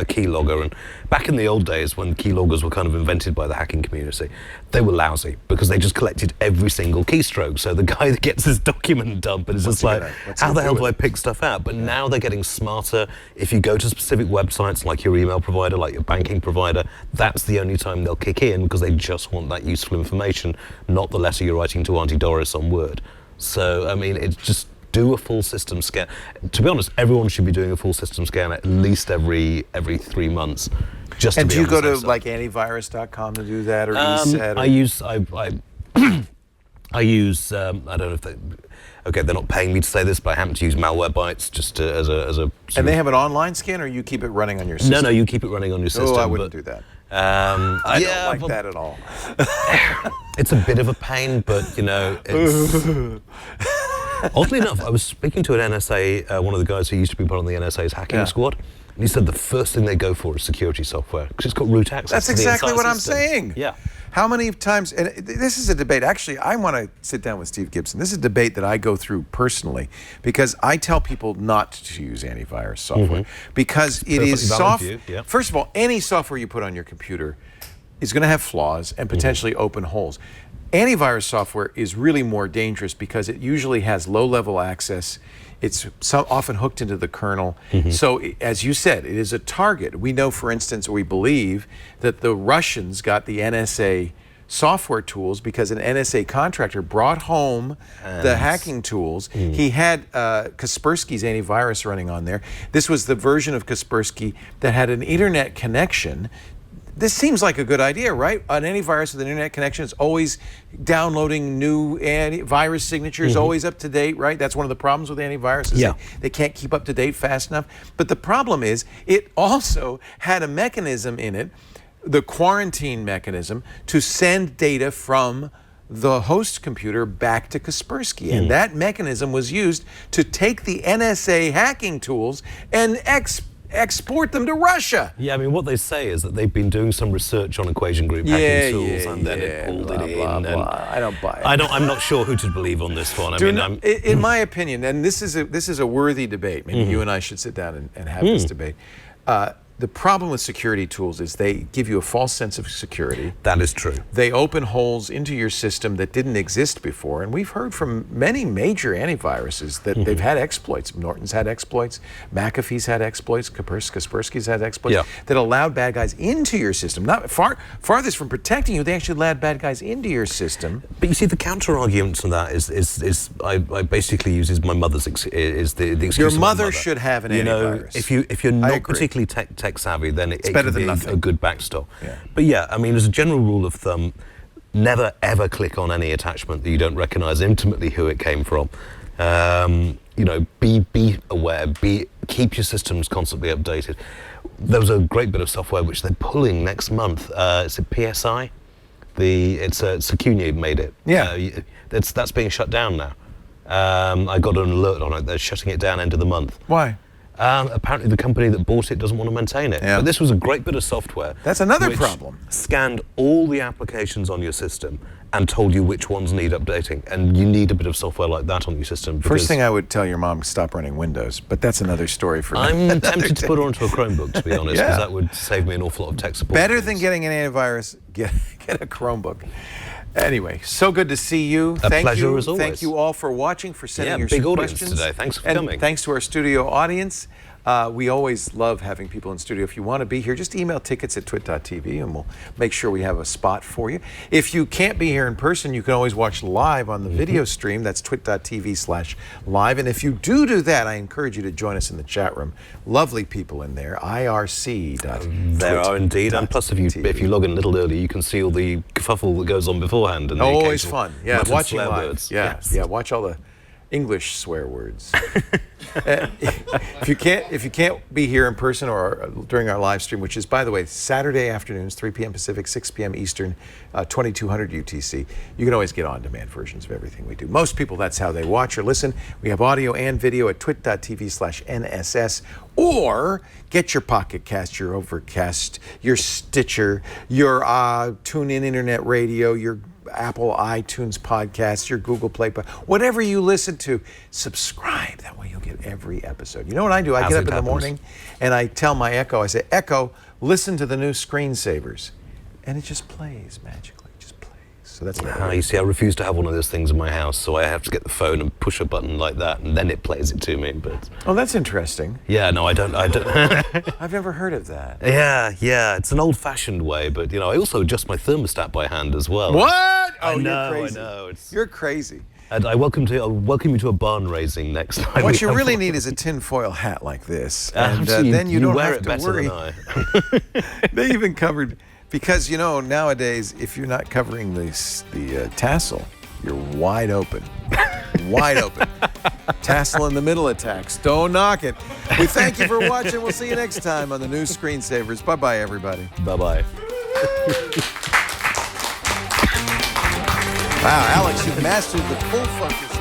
E: keylogger. And back in the old days when keyloggers were kind of invented by the hacking community, they were lousy because they just collected every single keystroke. So the guy that gets his document dump and is just like, how the hell do I pick stuff out? But now they're getting smarter. If you go to specific websites like your email provider, like your banking provider, that's the only time they'll kick in because they just want that useful information, not the letter you're writing to Auntie Doris on Word. So, I mean, it's just do a full system scan. To be honest, everyone should be doing a full system scan at least every 3 months. Just
C: and
E: to
C: do
E: be
C: you go to
E: safe.
C: like antivirus.com to do that, or ESET?
E: I use I don't know if they're not paying me to say this, but I happen to use Malwarebytes just as a.
C: And they have an online scan, or you keep it running on your system?
E: No, you keep it running on your system.
C: Oh, I wouldn't do that. I don't like that at all.
E: It's a bit of a pain, but it's... Oddly enough, I was speaking to an NSA, one of the guys who used to be part of the NSA's hacking squad, and he said the first thing they go for is security software, because it's got root access.
C: That's exactly what I'm saying.
E: Yeah.
C: How many times, and this is a debate, actually, I want to sit down with Steve Gibson. This is a debate that I go through personally, because I tell people not to use antivirus software, because it is First of all, any software you put on your computer is going to have flaws and potentially open holes. Antivirus software is really more dangerous because it usually has low-level access. It's often hooked into the kernel. So, as you said, it is a target. We know, for instance, or we believe that the Russians got the NSA software tools because an NSA contractor brought home the hacking tools. He had Kaspersky's antivirus running on there. This was the version of Kaspersky that had an internet connection. This seems like a good idea, right? An antivirus with an internet connection is always downloading new antivirus signatures, always up to date, right? That's one of the problems with antiviruses.
E: Yeah.
C: They can't keep up to date fast enough. But the problem is it also had a mechanism in it, the quarantine mechanism, to send data from the host computer back to Kaspersky. And that mechanism was used to take the NSA hacking tools and export them to Russia.
E: Yeah, I mean, what they say is that they've been doing some research on equation group hacking tools, and then it pulled it in.
C: Blah, blah. I don't buy it.
E: I'm not sure who to believe on this one.
C: In my opinion, and this is a worthy debate. Maybe you and I should sit down and have this debate. The problem with security tools is they give you a false sense of security.
E: That is true.
C: They open holes into your system that didn't exist before. And we've heard from many major antiviruses that they've had exploits. Norton's had exploits. McAfee's had exploits. Kaspersky's had exploits that allowed bad guys into your system. Not farthest from protecting you, they actually allowed bad guys into your system.
E: But you see, the counter-argument to that is I basically uses my mother's the excuse.
C: Your mother should have an antivirus.
E: If you're not particularly tech savvy, then it
C: better
E: can
C: than
E: be
C: nothing.
E: a good backstop. But yeah, I mean, as a general rule of thumb, never ever click on any attachment that you don't recognize intimately who it came from. Be aware, keep your systems constantly updated. There was a great bit of software which they're pulling next month. It's a PSI. It's Security made it.
C: Yeah.
E: That's being shut down now. I got an alert on it. They're shutting it down end of the month.
C: Why?
E: Apparently the company that bought it doesn't want to maintain it.
C: Yeah.
E: But this was a great bit of software.
C: That's another
E: which
C: problem.
E: Scanned all the applications on your system and told you which ones need updating. And you need a bit of software like that on your system.
C: First thing I would tell your mom, stop running Windows, but that's another story for
E: I'm tempted to put her onto a Chromebook, to be honest, because that would save me an awful lot of tech support.
C: Better than getting an antivirus, get a Chromebook. Anyway, so good to see you.
E: Thank pleasure as always.
C: Thank you all for watching, for sending your
E: big
C: questions.
E: Audience today. Thanks for
C: and
E: coming.
C: Thanks to our studio audience. We always love having people in studio. If you want to be here, just email tickets at twit.tv and we'll make sure we have a spot for you. If you can't be here in person, you can always watch live on the video stream. That's twit.tv/live. And if you do that, I encourage you to join us in the chat room. Lovely people in there. IRC.
E: There are indeed. And plus, if you log in a little early, you can see all the kerfuffle that goes on beforehand. And
C: always fun. Yeah, watching live.
E: Words.
C: Yeah, watch all the English swear words. If you can't be here in person or during our live stream, which is, by the way, Saturday afternoons, 3 p.m. Pacific, 6 p.m. Eastern, 2200 UTC, you can always get on-demand versions of everything we do. Most people, that's how they watch or listen. We have audio and video at twit.tv/NSS, or get your Pocket Cast, your Overcast, your Stitcher, your TuneIn Internet Radio, your Apple iTunes podcast, your Google Play, whatever you listen to, subscribe. That way you'll get every episode. You know what I do? I get up in the morning and I tell my Echo, I say, Echo, listen to the new Screensavers. And it just plays magically. It just plays. So that's what I do.
E: You see, I refuse to have one of those things in my house, so I have to get the phone and push a button like that, and then it plays it to me. But
C: oh, that's interesting.
E: Yeah, no, I don't.
C: I've never heard of that.
E: Yeah, it's an old-fashioned way, but I also adjust my thermostat by hand as well.
C: What? Oh,
E: you're
C: crazy.
E: I know.
C: You're crazy.
E: And I'll welcome you to a barn raising next time.
C: What you really need is a tinfoil hat like this, and then you don't
E: wear
C: have
E: it
C: to
E: better
C: worry.
E: Than I.
C: They even covered, because nowadays if you're not covering the tassel, you're wide open. Wide open. Tassel in the middle attacks. Don't knock it. We thank you for watching. We'll see you next time on the new Screensavers. Bye-bye, everybody.
E: Bye-bye.
C: Wow, Alex, you've mastered the full focus.